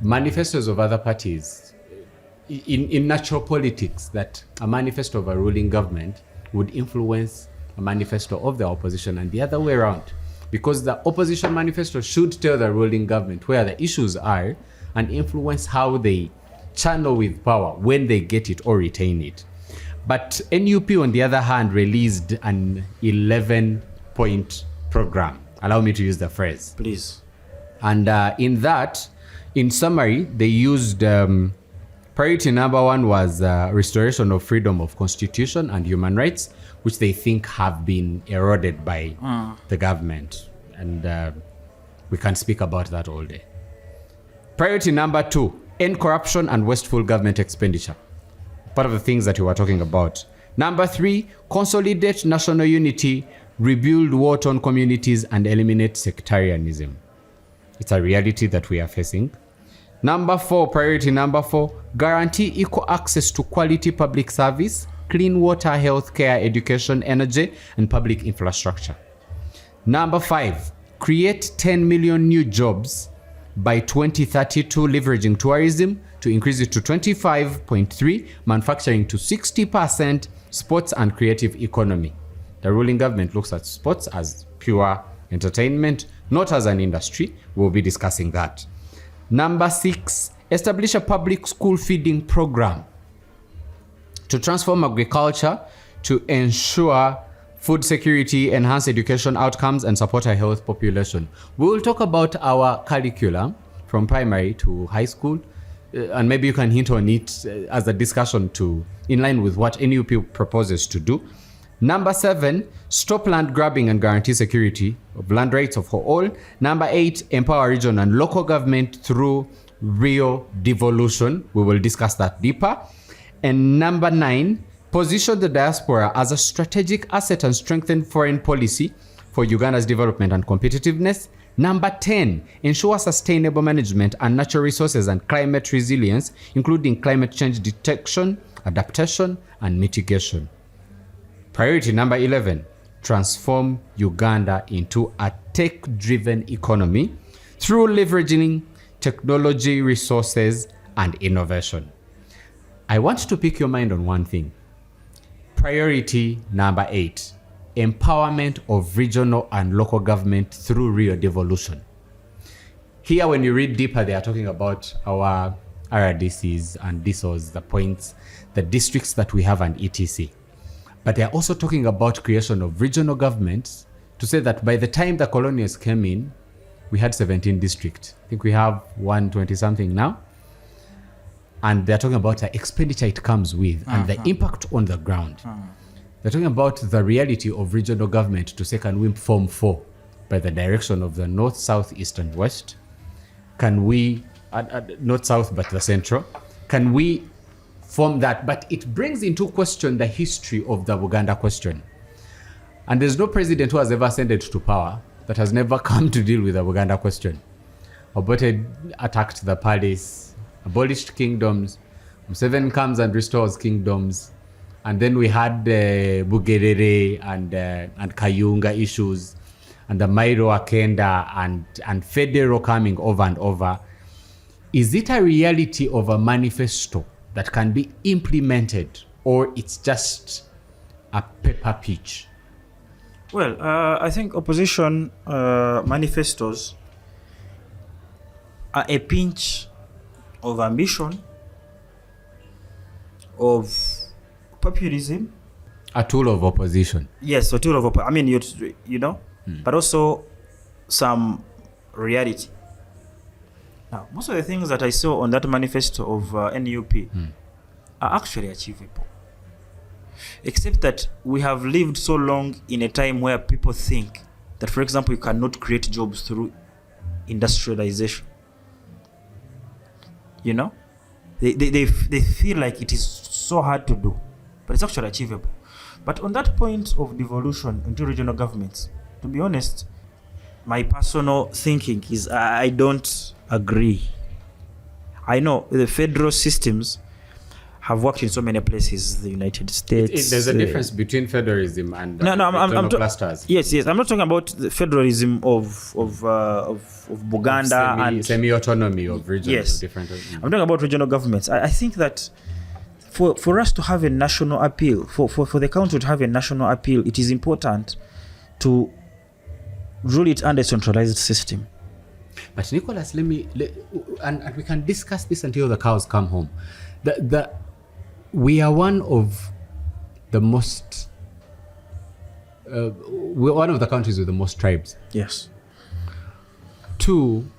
manifestos of other parties, in natural politics, that a manifesto of a ruling government would influence a manifesto of the opposition and the other way around. Because the opposition manifesto should tell the ruling government where the issues are and influence how they channel with power when they get it or retain it. But NUP, on the other hand, released an 11-point program. Allow me to use the phrase. Please. And in that, in summary, they used priority number 1 was restoration of freedom of constitution and human rights, which they think have been eroded by the government. And we can speak about that all day. Priority number 2, end corruption and wasteful government expenditure. Part of the things that you were talking about. Number 3, consolidate national unity, rebuild war-torn communities, and eliminate sectarianism. It's a reality that we are facing. Number 4, priority number 4, guarantee equal access to quality public service, clean water, healthcare, education, energy, and public infrastructure. Number 5, create 10 million new jobs by 2032, leveraging tourism to increase it to 25.3, manufacturing to 60%, sports and creative economy. The ruling government looks at sports as pure entertainment, not as an industry. We'll be discussing that. Number 6, establish a public school feeding program to transform agriculture to ensure food security, enhance education outcomes, and support a health population. We will talk about our curriculum from primary to high school, and maybe you can hint on it as a discussion to in line with what NUP proposes to do. Number 7, stop land grabbing and guarantee security of land rights for all. Number 8, empower region and local government through real devolution. We will discuss that deeper. And number 9, position the diaspora as a strategic asset and strengthen foreign policy for Uganda's development and competitiveness. Number 10, ensure sustainable management and natural resources and climate resilience, including climate change detection, adaptation, and mitigation. Priority number 11, transform Uganda into a tech-driven economy through leveraging technology, resources, and innovation. I want to pick your mind on one thing. Priority number 8, empowerment of regional and local government through real devolution. Here, when you read deeper, they are talking about our RDCs and DSOs, the points, the districts that we have, and etc. But they are also talking about creation of regional governments to say that by the time the colonials came in, we had 17 districts. I think we have 120 something now. And they're talking about the expenditure it comes with and the impact on the ground. They're talking about the reality of regional government to say, can we form 4 by the direction of the north, south, east, and west? Can we, not south, but the central? Can we form that? But it brings into question the history of the Buganda question. And there's no president who has ever ascended to power that has never come to deal with the Buganda question. Obote attacked the palace, abolished kingdoms. Museveni comes and restores kingdoms. And then we had Bugerere and Kayunga issues, and the Mairo Akenda and Federo coming over and over. Is it a reality of a manifesto that can be implemented, or it's just a paper pitch? Well, I think opposition manifestos are a pinch of ambition, of populism, A tool of opposition. Yes, a tool of I mean, you know, but also some reality. Now, most of the things that I saw on that manifesto of NUP are actually achievable. Except that we have lived so long in a time where people think that, for example, you cannot create jobs through industrialization. You know? They feel like it is so hard to do, but it's actually achievable. But on that point of devolution into regional governments, to be honest, my personal thinking is I don't agree. I know the federal systems have worked in so many places, the United States. There's a difference between federalism and I'm clusters. Yes. I'm not talking about the federalism of Buganda and semi-autonomy of regions. Yes, of different. I'm talking about regional governments. I think that for us to have a national appeal, for the country to have a national appeal, it is important to rule it under a centralized system. But Nicholas, and we can discuss this until the cows come home. We are one of the most. We're one of the countries with the most tribes. Yes. Two,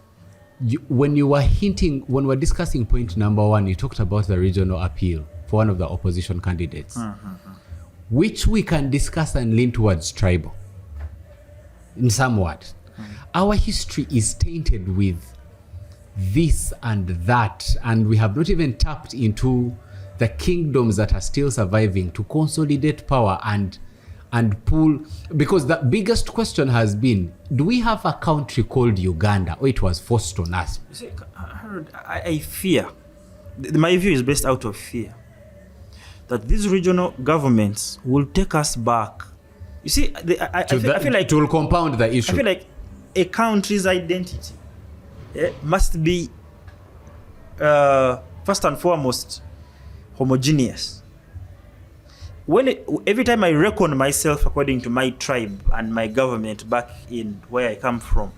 when we're discussing point number one, you talked about the regional appeal for one of the opposition candidates, which we can discuss and lean towards tribal in somewhat. Our history is tainted with this and that, and we have not even tapped into the kingdoms that are still surviving to consolidate power and pull, because the biggest question has been, do we have a country called Uganda, or it was forced on us? See, I fear, my view is based out of fear, that these regional governments will take us back. You see, I feel like it will compound the issue. I feel like a country's identity must be first and foremost homogeneous. Every time I reckon myself according to my tribe and my government back in where I come from,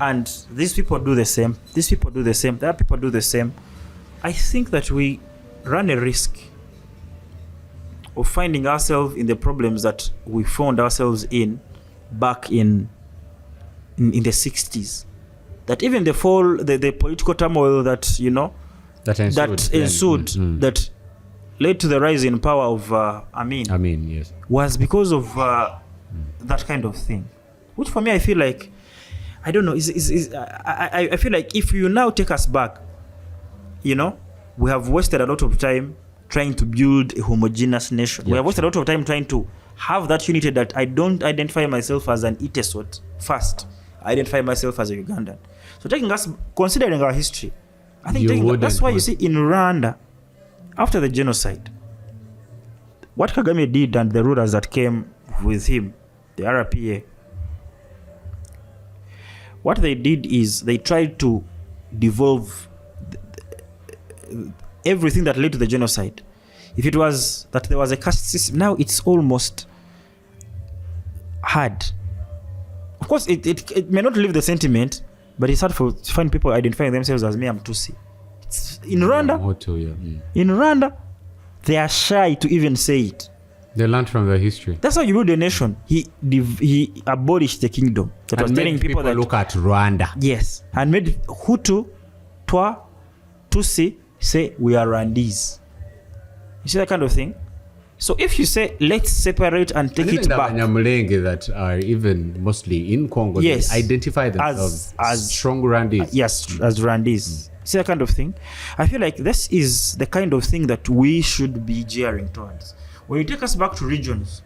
and these people do the same, these people do the same, other people do the same, I think that we run a risk of finding ourselves in the problems that we found ourselves in back in the 60s. That even the political turmoil that, you know, that ensued, that led to the rise in power of Amin, yes, was because of that kind of thing. Which for me, I feel like, I don't know, I feel like if you now take us back, you know, we have wasted a lot of time trying to build a homogeneous nation. We have wasted a lot of time trying to have that unity, that I don't identify myself as an Itesot first. I identify myself as a Ugandan. So considering our history, I think that's why you see in Rwanda, after the genocide, what Kagame did and the rulers that came with him, the RPA, what they did is they tried to devolve everything that led to the genocide. If it was that there was a caste system, now it's almost hard. Of course, it may not leave the sentiment, but it's hard to find people identifying themselves as me, I'm Tutsi. In Rwanda, in Rwanda, they are shy to even say it. They learned from their history. That's how you build a nation. He abolished the kingdom. That and was telling people that look at Rwanda. Yes, and made Hutu, Twa, Tutsi say we are Rwandese. You see that kind of thing? So if you say let's separate and take it back, Banyamulenge that are even mostly in Congo, yes, they identify themselves as strong Rwandese. Yes, as Rwandese. See that kind of thing? I feel like this is the kind of thing that we should be gearing towards. When you take us back to regions,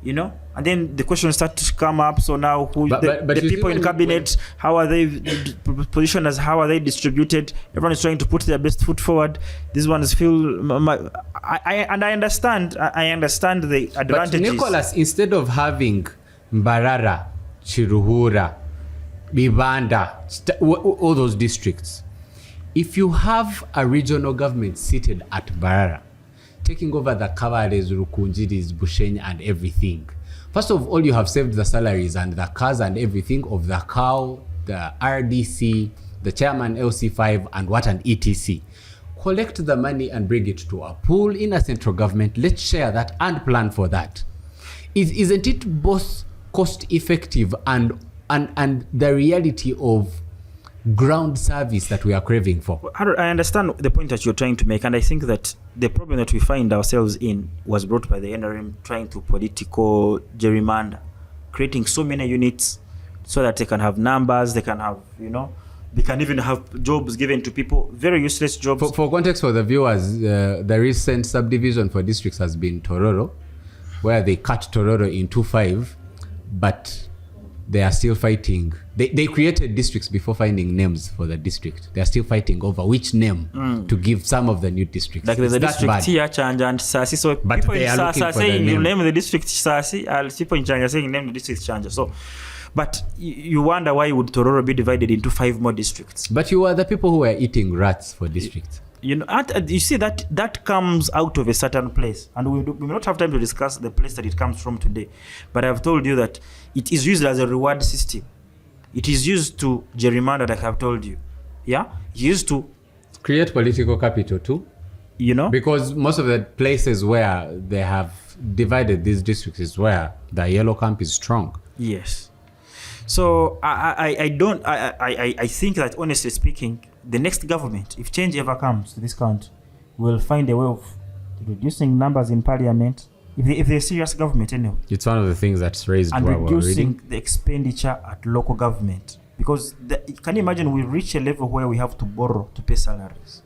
you know, and then the questions start to come up. So now, the people in cabinet, how are they positioned, as how are they distributed? Everyone is trying to put their best foot forward. These ones feel, I understand the advantages. But Nicholas, instead of having Mbarara, Chiruhura, Bibanda, all those districts, if you have a regional government seated at Mbarara, taking over the Kabares, Rukunjiris, Bushenyi and everything, first of all, you have saved the salaries and the cars and everything of the cow, the RDC, the chairman LC5 and what an ETC, collect the money and bring it to a pool in a central government. Let's share that and plan for that. Isn't it both cost effective and the reality of ground service that we are craving for? I understand the point that you're trying to make, and I think that the problem that we find ourselves in was brought by the NRM trying to political gerrymander, creating so many units so that they can have numbers, they can have, they can even have jobs given to people, very useless jobs. For context for the viewers, the recent subdivision for districts has been Tororo, where they cut Tororo into 5, but they are still fighting. They created districts before finding names for the district. They are still fighting over which name to give some of the new districts. Like there's a district here, Chanja and Sasi. So but people they in are Sasa looking for saying the you name. name the district Sasi, and people in Chanja saying name the district Chanja. So, but you wonder why would Tororo be divided into 5 more districts? But you are the people who are eating rats for districts. You see that comes out of a certain place, and we may not have time to discuss the place that it comes from today, but I've told you that it is used as a reward system. It is used to gerrymander, like I've told you. Yeah, used to create political capital too. Because most of the places where they have divided these districts is where the yellow camp is strong. Yes. So I think that, honestly speaking, the next government, if change ever comes to this country, will find a way of reducing numbers in parliament. If they're a serious government, anyway. It's one of the things that's raised and while reducing the expenditure at local government. Because can you imagine we reach a level where we have to borrow to pay salaries?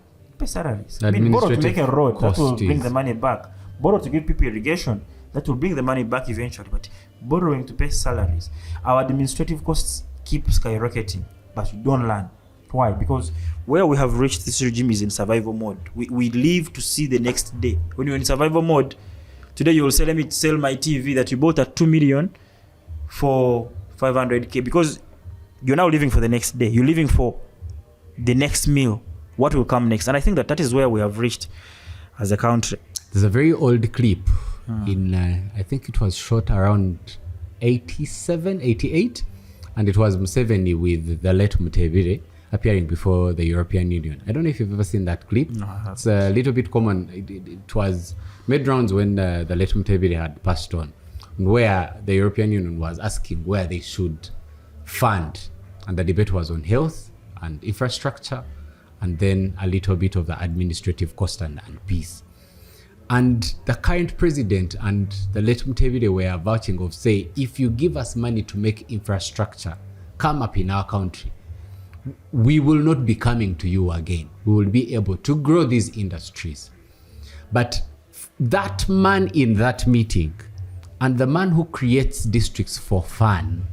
I mean, borrow to make a road, that will bring the money back. Borrow to give people irrigation, that will bring the money back eventually. But borrowing to pay salaries, our administrative costs keep skyrocketing, but you don't learn. Why? Because where we have reached, this regime is in survival mode. We live to see the next day. When you're in survival mode, today you will say, let me sell my TV that you bought at 2 million for 500k, because you're now living for the next day. You're living for the next meal. What will come next? And I think that is where we have reached as a country. There's a very old clip in, I think it was shot around 87, 88, and it was Museveni with the late Mutebire appearing before the European Union. I don't know if you've ever seen that clip. No, it's a little bit common. It was made rounds when the late Mutebire had passed on, where the European Union was asking where they should fund, and the debate was on health and infrastructure, and then a little bit of the administrative cost and peace. And the current president and the late Mutebire were vouching of, say, if you give us money to make infrastructure come up in our country, we will not be coming to you again. We will be able to grow these industries. But that man in that meeting and the man who creates districts for fun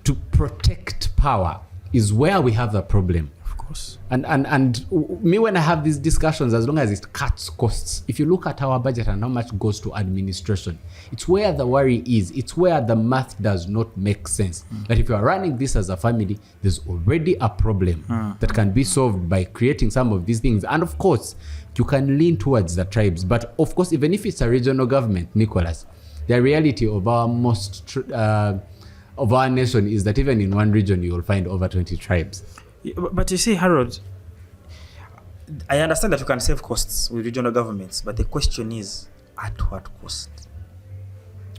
to protect power is where we have the problem. Of course. And me, when I have these discussions, as long as it cuts costs, if you look at our budget and how much goes to administration, it's where the worry is. It's where the math does not make sense. That if you are running this as a family, there's already a problem that can be solved by creating some of these things. And of course, you can lean towards the tribes. But of course, even if it's a regional government, Nicholas, the reality of our of our nation is that even in one region, you will find over 20 tribes. But you see, Harold, I understand that you can save costs with regional governments, but the question is, at what cost?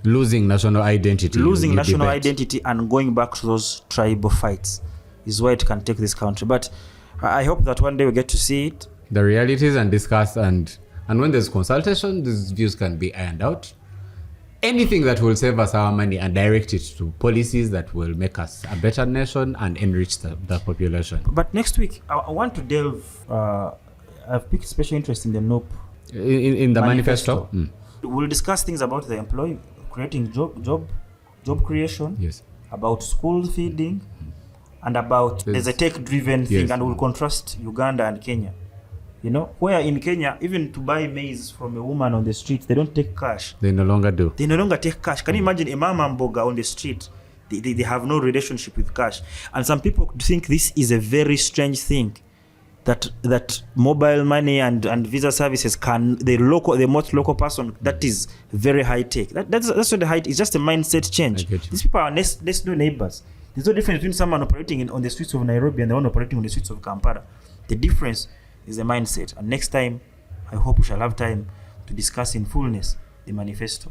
Losing national identity. Losing national identity and going back to those tribal fights is where it can take this country. But I hope that one day we get to see it. The realities and discuss, and when there's consultation, these views can be ironed out. Anything that will save us our money and direct it to policies that will make us a better nation and enrich the population. But next week, I want to delve, I've picked special interest in the NUP. In the manifesto? We'll discuss things about the employee, creating job creation, yes, about school feeding, and about there's a tech-driven thing, yes, and we'll contrast Uganda and Kenya. You know, where in Kenya, even to buy maize from a woman on the street, they don't take cash. They no longer do. They no longer take cash. Can you imagine a mama mboga on the street? They have no relationship with cash. And some people think this is a very strange thing, that mobile money and visa services can, the most local person, that is very high tech. That's what the height is, just a mindset change. These people are next door neighbors. There's no difference between someone operating on the streets of Nairobi and the one operating on the streets of Kampala. The difference is the mindset. And next time, I hope we shall have time to discuss in fullness the manifesto.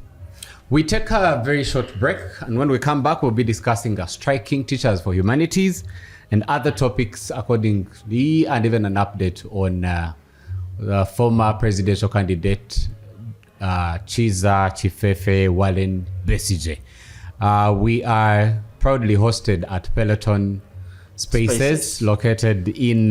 We take a very short break, and when we come back, we'll be discussing striking teachers for humanities and other topics accordingly, and even an update on the former presidential candidate Chiza Chifefe Wallen Besigye. We are proudly hosted at Peloton Spaces. Located in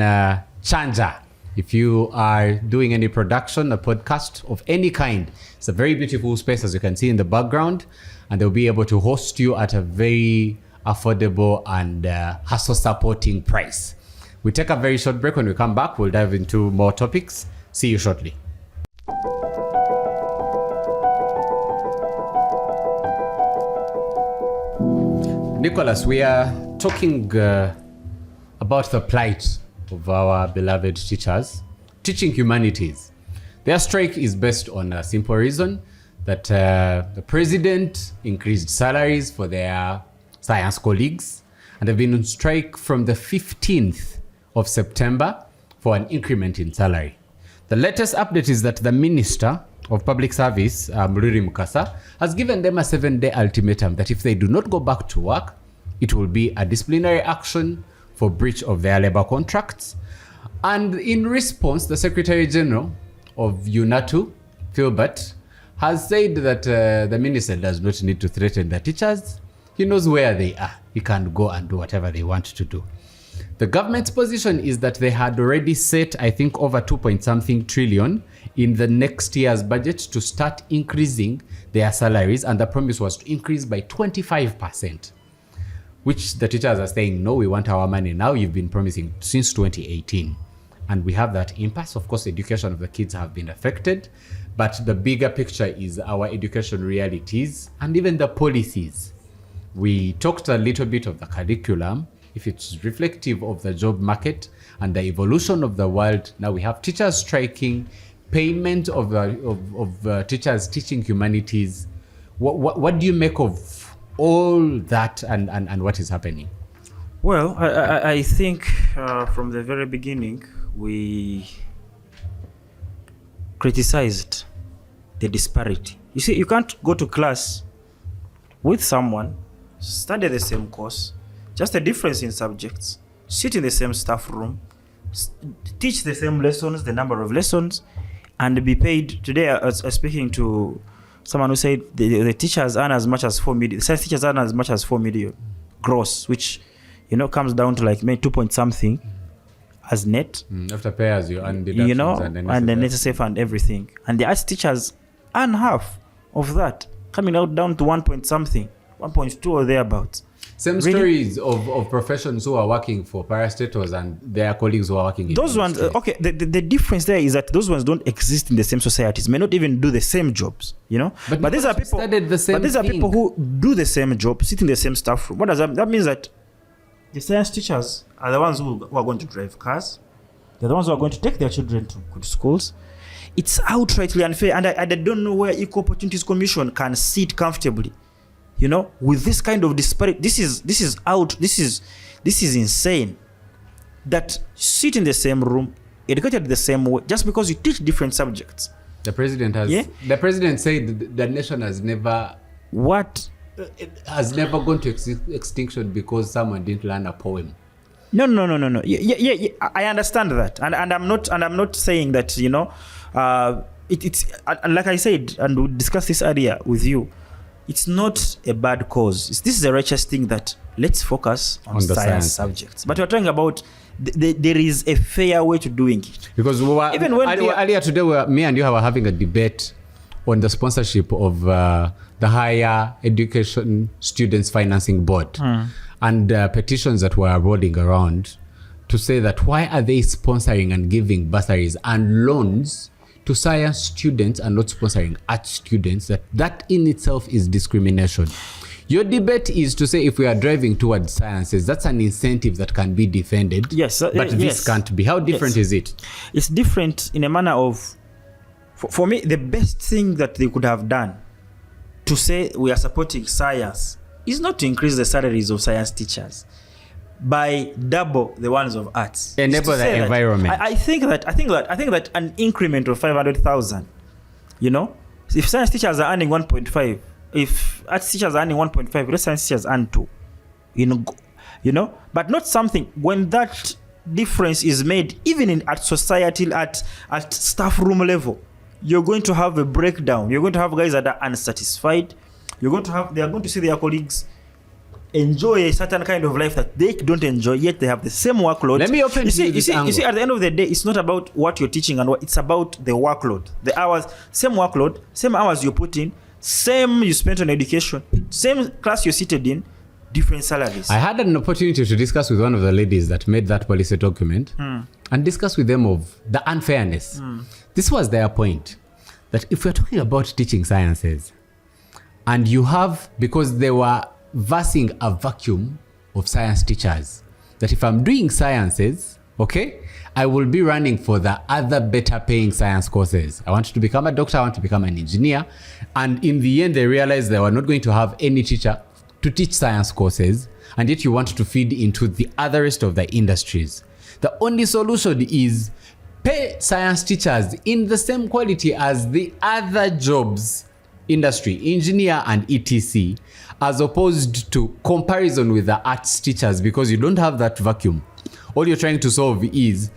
Chanja. If you are doing any production, a podcast of any kind, it's a very beautiful space, as you can see in the background, and they'll be able to host you at a very affordable and hustle supporting price. We take a very short break. When we come back, we'll dive into more topics. See you shortly. Nicholas, we are talking about the plight of our beloved teachers teaching humanities. Their strike is based on a simple reason that the president increased salaries for their science colleagues, and they've been on strike from the 15th of September for an increment in salary. The latest update is that the Minister of Public Service, Mullary Mukasa, has given them a 7-day ultimatum that if they do not go back to work, it will be a disciplinary action for breach of their labor contracts. And in response, the Secretary General of UNATU, Philbert, has said that the minister does not need to threaten the teachers. He knows where they are. He can go and do whatever they want to do. The government's position is that they had already set, I think, over 2.something trillion in the next year's budget to start increasing their salaries, and the promise was to increase by 25%. Which the teachers are saying, no, we want our money now. You've been promising since 2018. And we have that impasse. Of course, education of the kids have been affected, but the bigger picture is our education realities and even the policies. We talked a little bit of the curriculum, if it's reflective of the job market and the evolution of the world. Now we have teachers striking, payment of teachers teaching humanities. What do you make of all that and what is happening? Well, I think from the very beginning, we criticized the disparity. You see, you can't go to class with someone, study the same course, just a difference in subjects, sit in the same staff room, teach the same lessons, the number of lessons, and be paid. Today, I was speaking to someone who said the teachers earn as much as 4 million. The science teachers earn as much as 4 million gross, which comes down to like maybe 2-point-something as net. After pay as you earn deductions and the NSF and everything. And the arts teachers earn half of that, coming out down to 1-point-something, 1.2 or thereabouts. Same really? Stories of professions who are working for parastatals and their colleagues who are working in those ones. Okay, the difference there is that those ones don't exist in the same societies, may not even do the same jobs, But these are people. But these are people who do the same job, sit in the same staff room. What does that mean? That means that the science teachers are the ones who are going to drive cars. They're the ones who are going to take their children to good schools. It's outrightly unfair, and I don't know where Equal Opportunities Commission can sit comfortably. With this kind of disparity. This is insane. That sit in the same room, educated the same way, just because you teach different subjects. The president The president said the nation has never. What? It has never gone to extinction because someone didn't learn a poem. No. Yeah. I understand that, and I'm not saying that. It's like I said, and we discussed this earlier with you. It's not a bad cause. This is a righteous thing that let's focus on the science subjects. But we're talking about there is a fair way to doing it. Because earlier today, me and you were having a debate on the sponsorship of the Higher Education Students Financing Board and petitions that were rolling around to say that why are they sponsoring and giving bursaries and loans to science students and not sponsoring art students? That in itself is discrimination. Your debate is to say if we are driving towards sciences, that's an incentive that can be defended. Yes, but this can't be. How different is it? It's different in a manner of, for me, the best thing that they could have done to say we are supporting science is not to increase the salaries of science teachers, by double the ones of arts. Enable the environment. I think that an increment of 500,000, if science teachers are earning 1.5, if arts teachers are earning 1.5, let science teachers earn 2. But not something when that difference is made even at societal, at staff room level, you're going to have a breakdown. You're going to have guys that are unsatisfied. They are going to see their colleagues enjoy a certain kind of life that they don't enjoy, yet they have the same workload. Let me open you see, at the end of the day, it's not about what you're teaching and what, it's about the workload, the hours, same workload, same hours you put in, same you spent on education, same class you're seated in, different salaries. I had an opportunity to discuss with one of the ladies that made that policy document and discuss with them of the unfairness. This was their point, that if we're talking about teaching sciences and you have, because they were versing a vacuum of science teachers, that if I'm doing sciences, okay, I will be running for the other better paying science courses. I want to become a doctor, I want to become an engineer. And in the end, they realized they were not going to have any teacher to teach science courses, and yet you want to feed into the other rest of the industries. The only solution is pay science teachers in the same quality as the other jobs, industry, engineer and etc., as opposed to comparison with the arts teachers, because you don't have that vacuum. All you're trying to solve is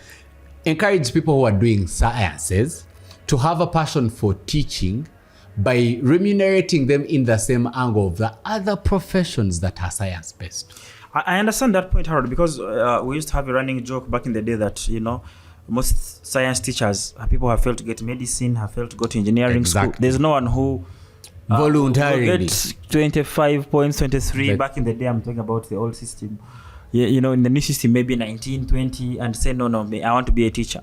encourage people who are doing sciences to have a passion for teaching by remunerating them in the same angle of the other professions that are science-based. I understand that point, Harold, because we used to have a running joke back in the day that, most science teachers, people have failed to get medicine, have failed to go to engineering school. There's no one who voluntarily get 25 points, 23. Back in the day, I'm talking about the old system. In the new system, maybe 19, 20, and say, no, I want to be a teacher.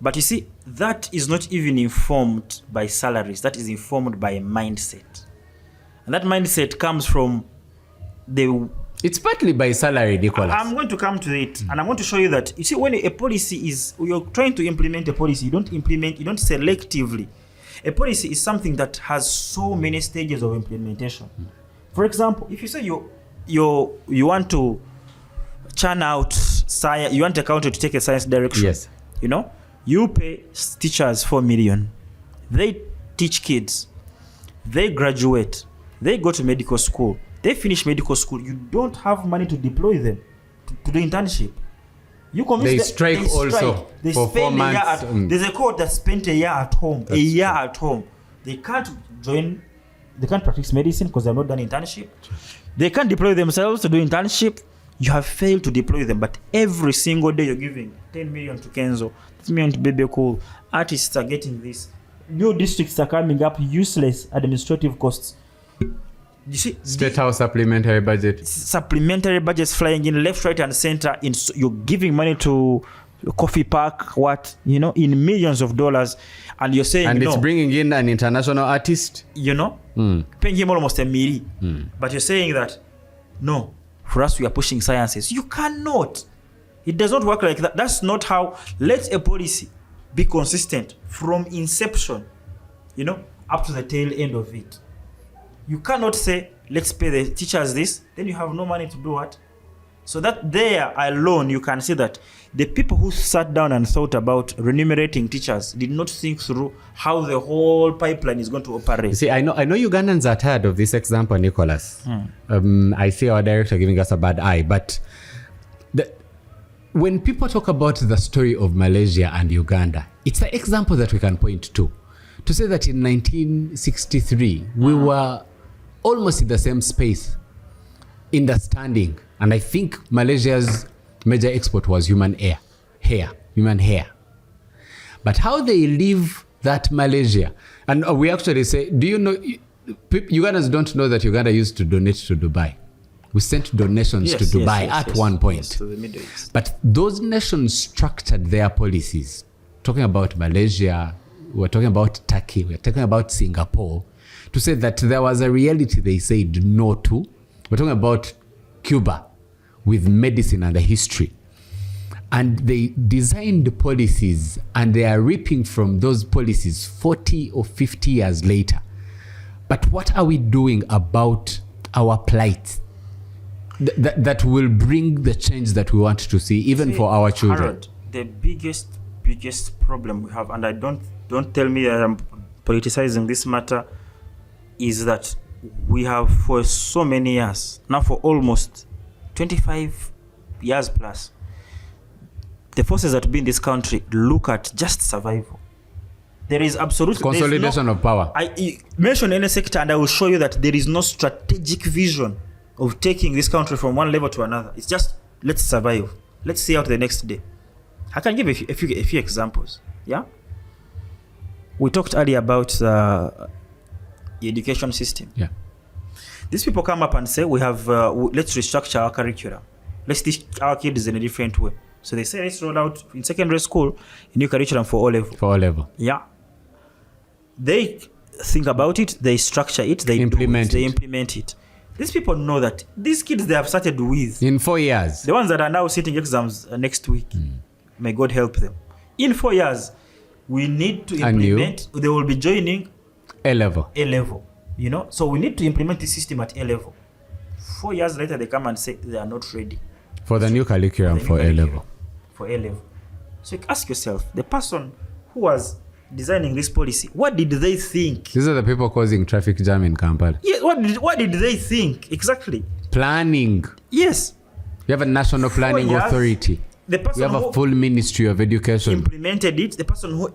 But you see, that is not even informed by salaries. That is informed by a mindset. And that mindset comes from it's partly by salary, Nicholas. I'm going to come to it, and I'm going to show you that. You see, when a policy you're trying to implement a policy, you don't selectively. A policy is something that has so many stages of implementation. For example, if you say you want to churn out science, you want a country to take a science direction. Yes. You pay teachers 4 million. They teach kids. They graduate. They go to medical school. They finish medical school. You don't have money to deploy them to do internship. They strike also for 4 months. There's a cohort that spent a year at home. They can't practice medicine because they've not done internship. They can't deploy themselves to do internship. You have failed to deploy them, but every single day you're giving 10 million to Kenzo, 10 million to Baby Cool. Artists are getting this. New districts are coming up, useless administrative costs. You see, State House supplementary budget. Supplementary budgets flying in left, right, and center. You're giving money to Coffee Park, in millions of dollars, and you're saying, and it's bringing in an international artist. Paying him almost $1 million. But you're saying that, no, for us we are pushing sciences. You cannot. It does not work like that. That's not how. Let a policy be consistent from inception, up to the tail end of it. You cannot say, let's pay the teachers this, then you have no money to do what? So that there alone, you can see that the people who sat down and thought about remunerating teachers did not think through how the whole pipeline is going to operate. You see, I know Ugandans are tired of this example, Nicholas. I see our director giving us a bad eye, but when people talk about the story of Malaysia and Uganda, it's the example that we can point to say that in 1963, we were almost in the same space in the standing. And I think Malaysia's major export was human hair. But how they leave that Malaysia, and we actually say, do you know, Ugandans don't know that Uganda used to donate to Dubai. We sent donations to Dubai at one point. To the Middle East. But those nations structured their policies. Talking about Malaysia, we're talking about Turkey, we're talking about Singapore, to say that there was a reality they said no to. We're talking about Cuba with medicine and the history. And they designed policies, and they are reaping from those policies 40 or 50 years later. But what are we doing about our plight? that will bring the change that we want to see, even for our children. Harold, the biggest problem we have, and I don't tell me that I'm politicizing this matter, is that we have for so many years, now for almost 25 years plus, the forces that be in this country look at just survival. There is absolutely consolidation of power. I mention any sector and I will show you that there is no strategic vision of taking this country from one level to another. It's just, let's survive. Let's see out the next day. I can give a few examples. Yeah? We talked earlier about the education system. Yeah. These people come up and say, we have, let's restructure our curriculum. Let's teach our kids in a different way. So they say, let's roll out in secondary school a new curriculum for O-level. For O-level. Yeah. They think about it, they structure it, they implement it. These people know that these kids they have started with in 4 years. The ones that are now sitting exams next week, may God help them. In 4 years, we need to implement. They will be joining A-level. You know, so we need to implement the system at A-level. 4 years later, they come and say they are not ready for the new curriculum for A-level. For A-level. So you ask yourself, the person who was designing this policy, what did they think? These are the people causing traffic jam in Kampala. Yes, what did they think exactly? Planning. Yes. We have a national planning authority. The person we have a full ministry of education. Implemented it. The person who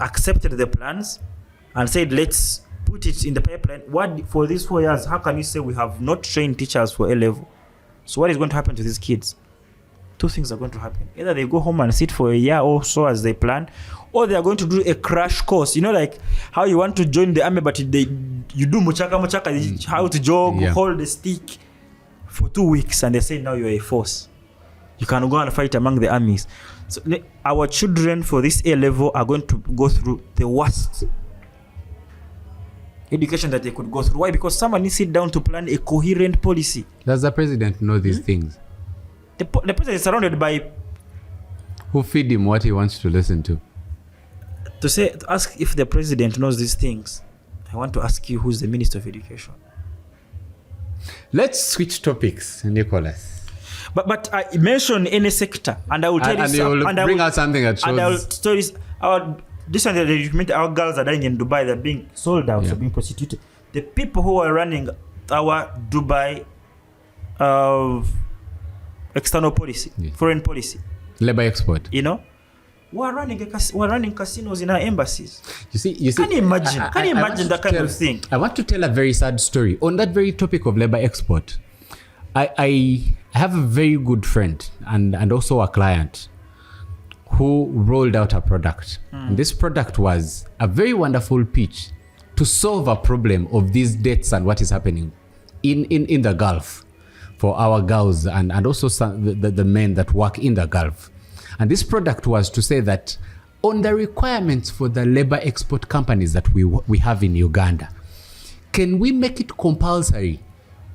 accepted the plans and said, let's put it in the pipeline. What for these 4 years? How can you say we have not trained teachers for A-level? So what is going to happen to these kids? Two things are going to happen. Either they go home and sit for a year or so as they plan, or they are going to do a crash course. You know, like how you want to join the army, but you do muchaka, how to jog, hold the stick for 2 weeks, and they say now you're a force. You can go and fight among the armies. So our children for this A-level are going to go through the worst education that they could go through. Why? Because someone needs to sit down to plan a coherent policy. Does the president know these things? The president is surrounded by... Who feed him what he wants to listen to? To ask if the president knows these things, I want to ask you, who's the Minister of Education? Let's switch topics, Nicholas. But I mention any sector, and I will tell you. And bring out something that shows. And I will stories. Our girls are dying in Dubai. They're being sold out, so being prostituted. The people who are running our Dubai external policy, foreign policy, labor export. You know, we're running casinos in our embassies. You see. Can you imagine? That kind of thing? I want to tell a very sad story on that very topic of labor export. I have a very good friend and also a client who rolled out a product. And this product was a very wonderful pitch to solve a problem of these deaths and what is happening in the Gulf for our girls and also the men that work in the Gulf. And this product was to say that on the requirements for the labor export companies that we have in Uganda, can we make it compulsory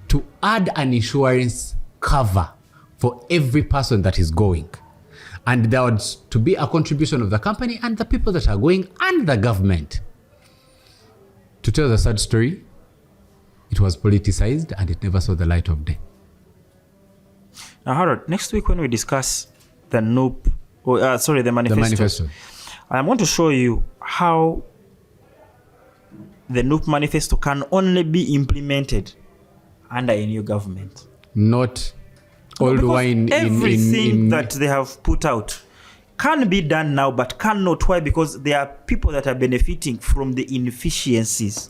to add an insurance cover for every person that is going? And there was to be a contribution of the company and the people that are going and the government. To tell the sad story, it was politicized and it never saw the light of day. Now, Harold, next week when we discuss the NUP, the manifesto, I want to show you how the NUP manifesto can only be implemented under a new government. Not old wine everything that they have put out can be done now, but cannot. Why? Because there are people that are benefiting from the inefficiencies.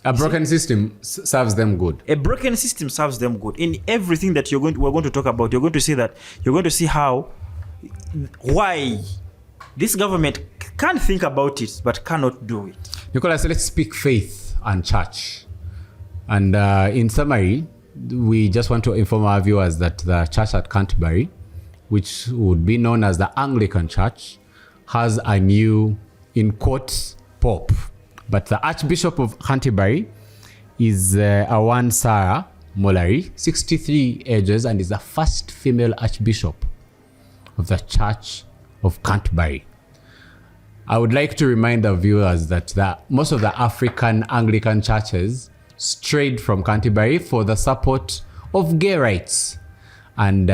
A broken system serves them good. A broken system serves them good. In everything that we're going to talk about, you're going to see why this government can think about it but cannot do it. Nicholas, let's speak faith and church. And in summary, we just want to inform our viewers that the church at Canterbury, which would be known as the Anglican Church, has a new, in quotes, pope. But the Archbishop of Canterbury is one Sarah Mullary, 63 ages, and is the first female Archbishop of the Church of Canterbury. I would like to remind the viewers that most of the African Anglican churches strayed from Canterbury for the support of gay rights and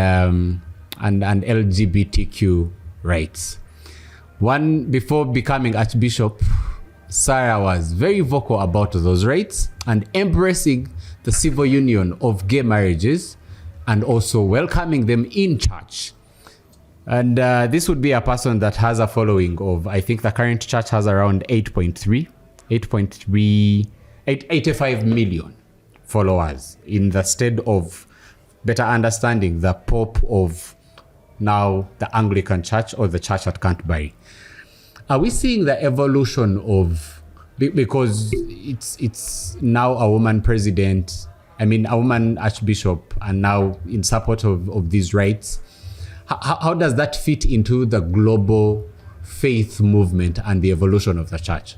LGBTQ rights. Before becoming Archbishop, Sarah was very vocal about those rights and embracing the civil union of gay marriages and also welcoming them in church. And this would be a person that has a following of, I think the current church has around 85 million followers, in the stead of better understanding the Pope of now the Anglican Church or the church at Canterbury. Are we seeing the evolution of, because it's now a woman president, a woman archbishop, and now in support of these rights, how does that fit into the global faith movement and the evolution of the church?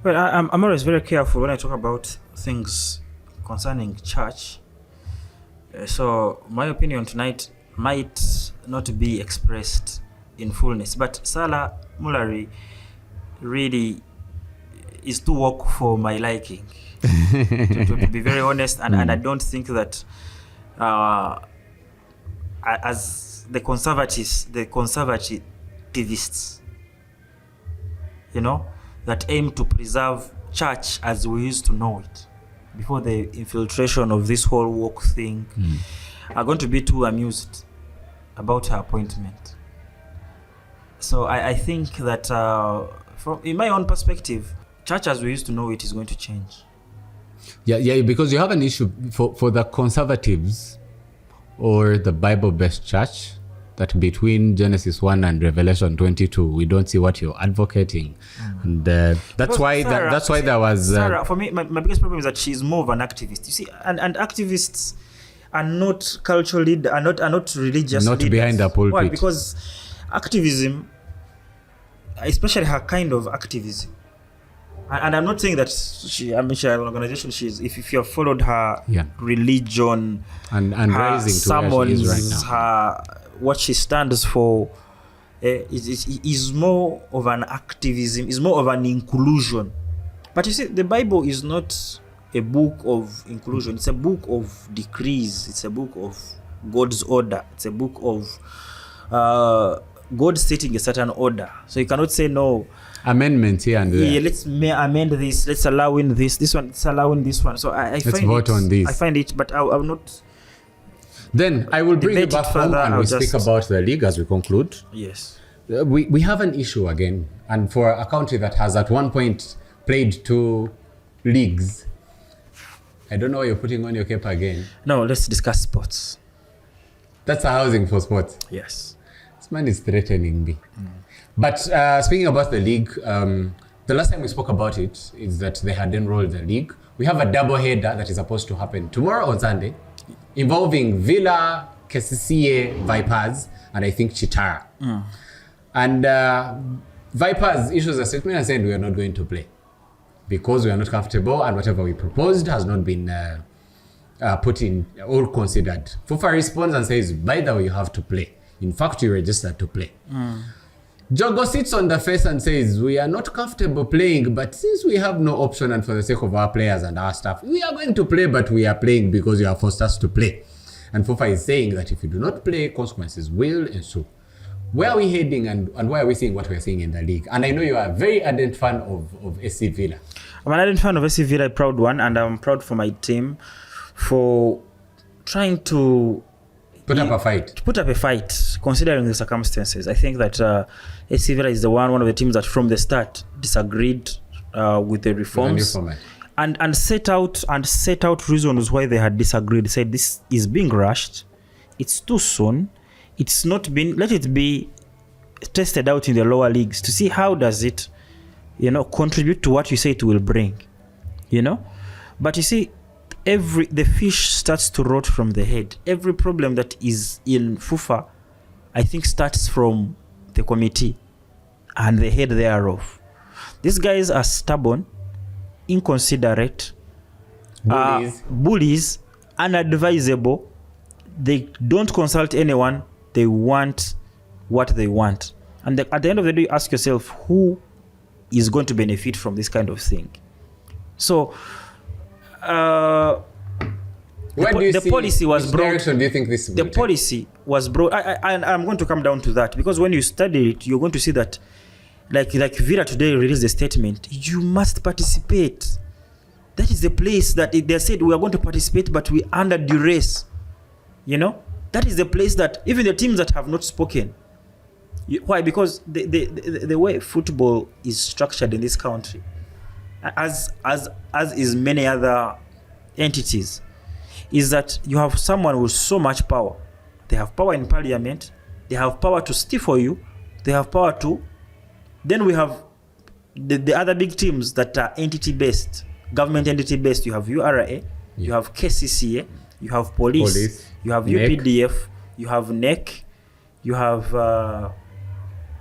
Well, I'm always very careful when I talk about things concerning church. So my opinion tonight might not be expressed in fullness, but Sarah Mullary really is too woke for my liking, to be very honest, and I don't think that as the conservativists, that aim to preserve church as we used to know it before the infiltration of this whole woke thing, are going to be too amused about her appointment. So I think that in my own perspective, church as we used to know it is going to change. Yeah, because you have an issue for the conservatives or the Bible-based church, that between Genesis 1 and Revelation 22, we don't see what you're advocating. And that's why there was... Sarah, for me, my biggest problem is that she's more of an activist. You see, and activists are not culturally, are not religious not leaders. Behind the pulpit. Why? Because activism, especially her kind of activism, and I'm not saying that she's an organization, if you have followed her religion and her rising sermons, to where she is right now, her what she stands for is more of an activism, is more of an inclusion. But you see, the Bible is not a book of inclusion. It's a book of decrees. It's a book of God's order. It's a book of God setting a certain order. So you cannot say no. Amendments here and there. Yeah, let's amend this. Let's allow in this. This one, let's allow in this one. So let's vote on this. I find it, but I will not. Then I will bring you back home and we speak about the league as we conclude. Yes. We have an issue again. And for a country that has at one point played 2 leagues, I don't know why you're putting on your cape again. No, let's discuss sports. That's a housing for sports. Yes. This man is threatening me. But speaking about the league, the last time we spoke about it is that they had enrolled the league. We have a double header that is supposed to happen tomorrow on Sunday, involving Villa, KCCA, Vipers, and I think Chitara. And Vipers issues a statement and said we are not going to play because we are not comfortable and whatever we proposed has not been put in or considered. Fufa responds and says, by the way, you have to play. In fact, you registered to play. Jogo sits on the fence and says, we are not comfortable playing, but since we have no option and for the sake of our players and our staff, we are going to play, but we are playing because you have forced us to play. And Fufa is saying that if you do not play, consequences will ensue. Where are we heading and why are we seeing what we're seeing in the league? And I know you are a very ardent fan of SC Villa. I'm an ardent fan of SC Villa, a proud one, and I'm proud for my team for trying to put up a fight, considering the circumstances. I think that SC Villa is one of the teams that from the start disagreed with the reforms and set out reasons why they had disagreed. Said this is being rushed, it's too soon, it's not been, let it be tested out in the lower leagues to see how does it contribute to what you say it will bring, but you see, the fish starts to rot from the head. Every problem that is in Fufa, I think, starts from the committee and the head thereof. These guys are stubborn, inconsiderate, bullies, unadvisable. They don't consult anyone. They want what they want. And at the end of the day, you ask yourself, who is going to benefit from this kind of thing? So Where do you the see, policy was which brought. direction do you think this The will take? policy was brought. I'm going to come down to that, because when you study it, you're going to see that, like Vira today released a statement. You must participate. That is the place that they said we are going to participate, but we under duress. You know, that is the place that even the teams that have not spoken. Why? Because the way football is structured in this country, as is many other entities, is that you have someone with so much power. They have power in parliament. They have power to stifle you. They have power to. Then we have the other big teams that are entity-based, government entity-based. You have URA, you have KCCA, you have police. You have NEC. UPDF, you have NEC, you have.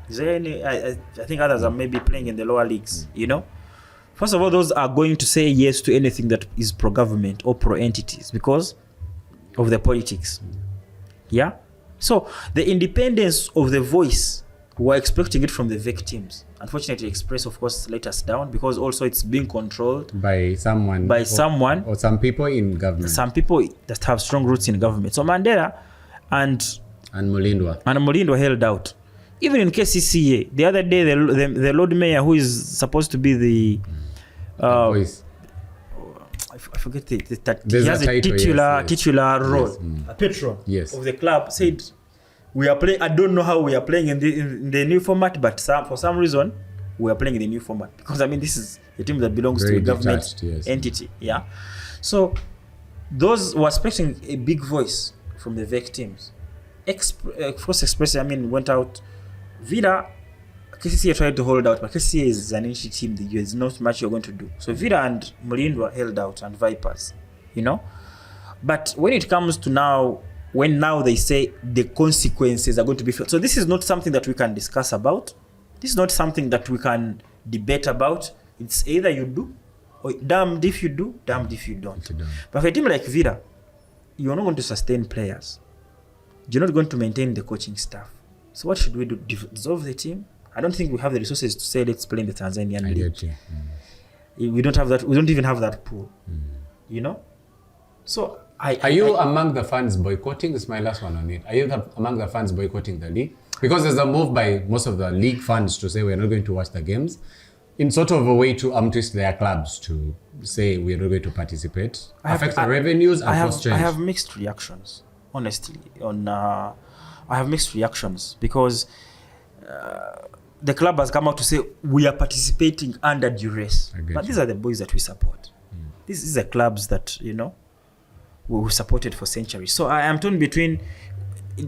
Is there any? I think others are maybe playing in the lower leagues. You know, first of all, those are going to say yes to anything that is pro-government or pro-entities because of the politics. Yeah. So the independence of the voice, we're expecting it from the victims. Unfortunately, Express, of course, let us down because also it's being controlled by someone. Or some people in government. Some people that have strong roots in government. So Mandela and Mulindwa held out. Even in KCCA, the other day, the Lord Mayor, who is supposed to be the voice. I forget that There's he has a titular role. Yes. A patron Yes. of the club said, we are playing. I don't know how we are playing in the new format, but for some reason we are playing in the new format because I mean this is a team that belongs Very to a government detached, yes. entity. Yeah, so those were expecting a big voice from the victims. First Express, I mean, went out. Vida, KCCA tried to hold out, but KCCA is an entity team. There's not much you're going to do. So Vida and Mulindwa held out, and Vipers, you know. But when it comes to now. When now they say the consequences are going to be felt. So this is not something that we can discuss about. This is not something that we can debate about. It's either you do or damned if you do, damned if you don't. But for a team like Vida, you're not going to sustain players. You're not going to maintain the coaching staff. So what should we do? Dissolve the team? I don't think we have the resources to say let's play in the Tanzanian league. We don't have that. We don't even have that pool. You know? So are you among the fans boycotting? This is my last one on it. Are you among the fans boycotting the league? Because there's a move by most of the league fans to say we're not going to watch the games in sort of a way to twist their clubs to say we're not going to participate. Affect the revenues and force change. I have mixed reactions, honestly. I have mixed reactions because the club has come out to say we are participating under duress. But these are the boys that we support. These are clubs that, you know, we supported for centuries. So I am torn between,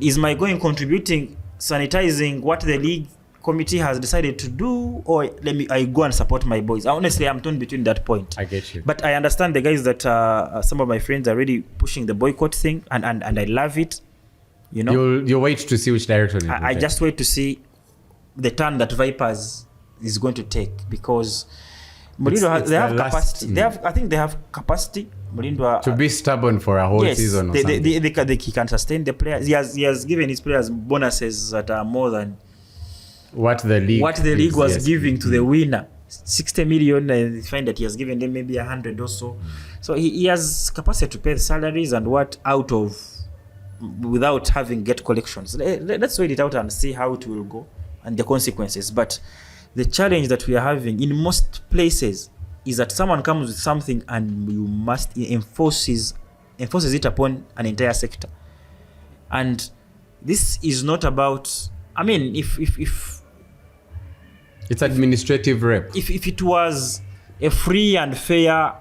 is my going contributing, sanitizing what the league committee has decided to do, or I go and support my boys? Honestly, I'm torn between that point. I get you. But I understand the guys that some of my friends are really pushing the boycott thing, and I love it. You know, you'll wait to see which direction. I just wait to see the turn that Vipers is going to take, because Mulindwa they have capacity. I think they have capacity. Mulindwa to be stubborn for a whole season or something. He can sustain the players. He has given his players bonuses that are more than what the league was giving to the winner. 60 million, and you find that he has given them maybe 100 or so. So he has capacity to pay the salaries and what out of without having get collections. Let's wait it out and see how it will go and the consequences. But the challenge that we are having in most places is that someone comes with something and you must enforces it upon an entire sector. And this is not about, I mean, if it's administrative rep. If it was a free and fair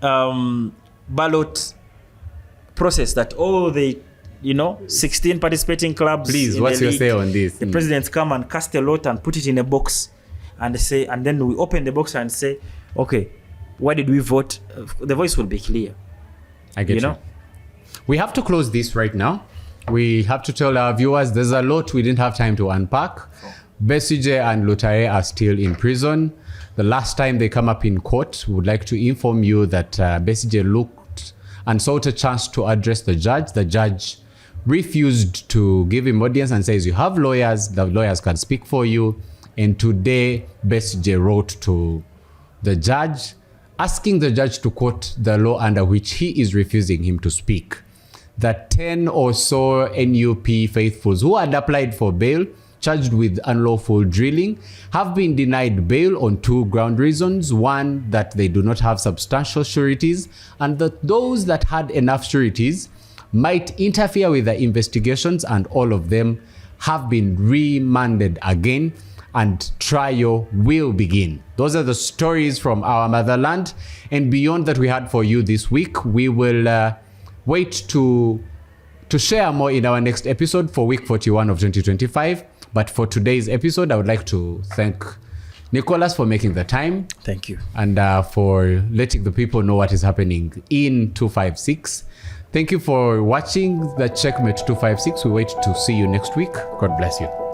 ballot process that all the 16 participating clubs. Please, what's your say on this? The presidents come and cast a lot and put it in a box and say, and then we open the box and say, okay, why did we vote? The voice will be clear. I get you. We have to close this right now. We have to tell our viewers there's a lot we didn't have time to unpack. Besigye and Lutale are still in prison. The last time they come up in court, we would like to inform you that Besigye looked and sought a chance to address the judge. The judge refused to give him audience and says, you have lawyers, the lawyers can speak for you. And today, Besigye wrote to the judge asking the judge to quote the law under which he is refusing him to speak. That 10 or so NUP faithfuls who had applied for bail, charged with unlawful drilling, have been denied bail on 2 ground reasons. One, that they do not have substantial sureties, and that those that had enough sureties might interfere with the investigations, and all of them have been remanded again, and trial will begin. Those are the stories from our motherland. And beyond that we had for you this week. We will wait to share more in our next episode for week 41 of 2025. But for today's episode, I would like to thank Nicholas for making the time. Thank you. And for letting the people know what is happening in 256. Thank you for watching the Checkmate 256. We wait to see you next week. God bless you.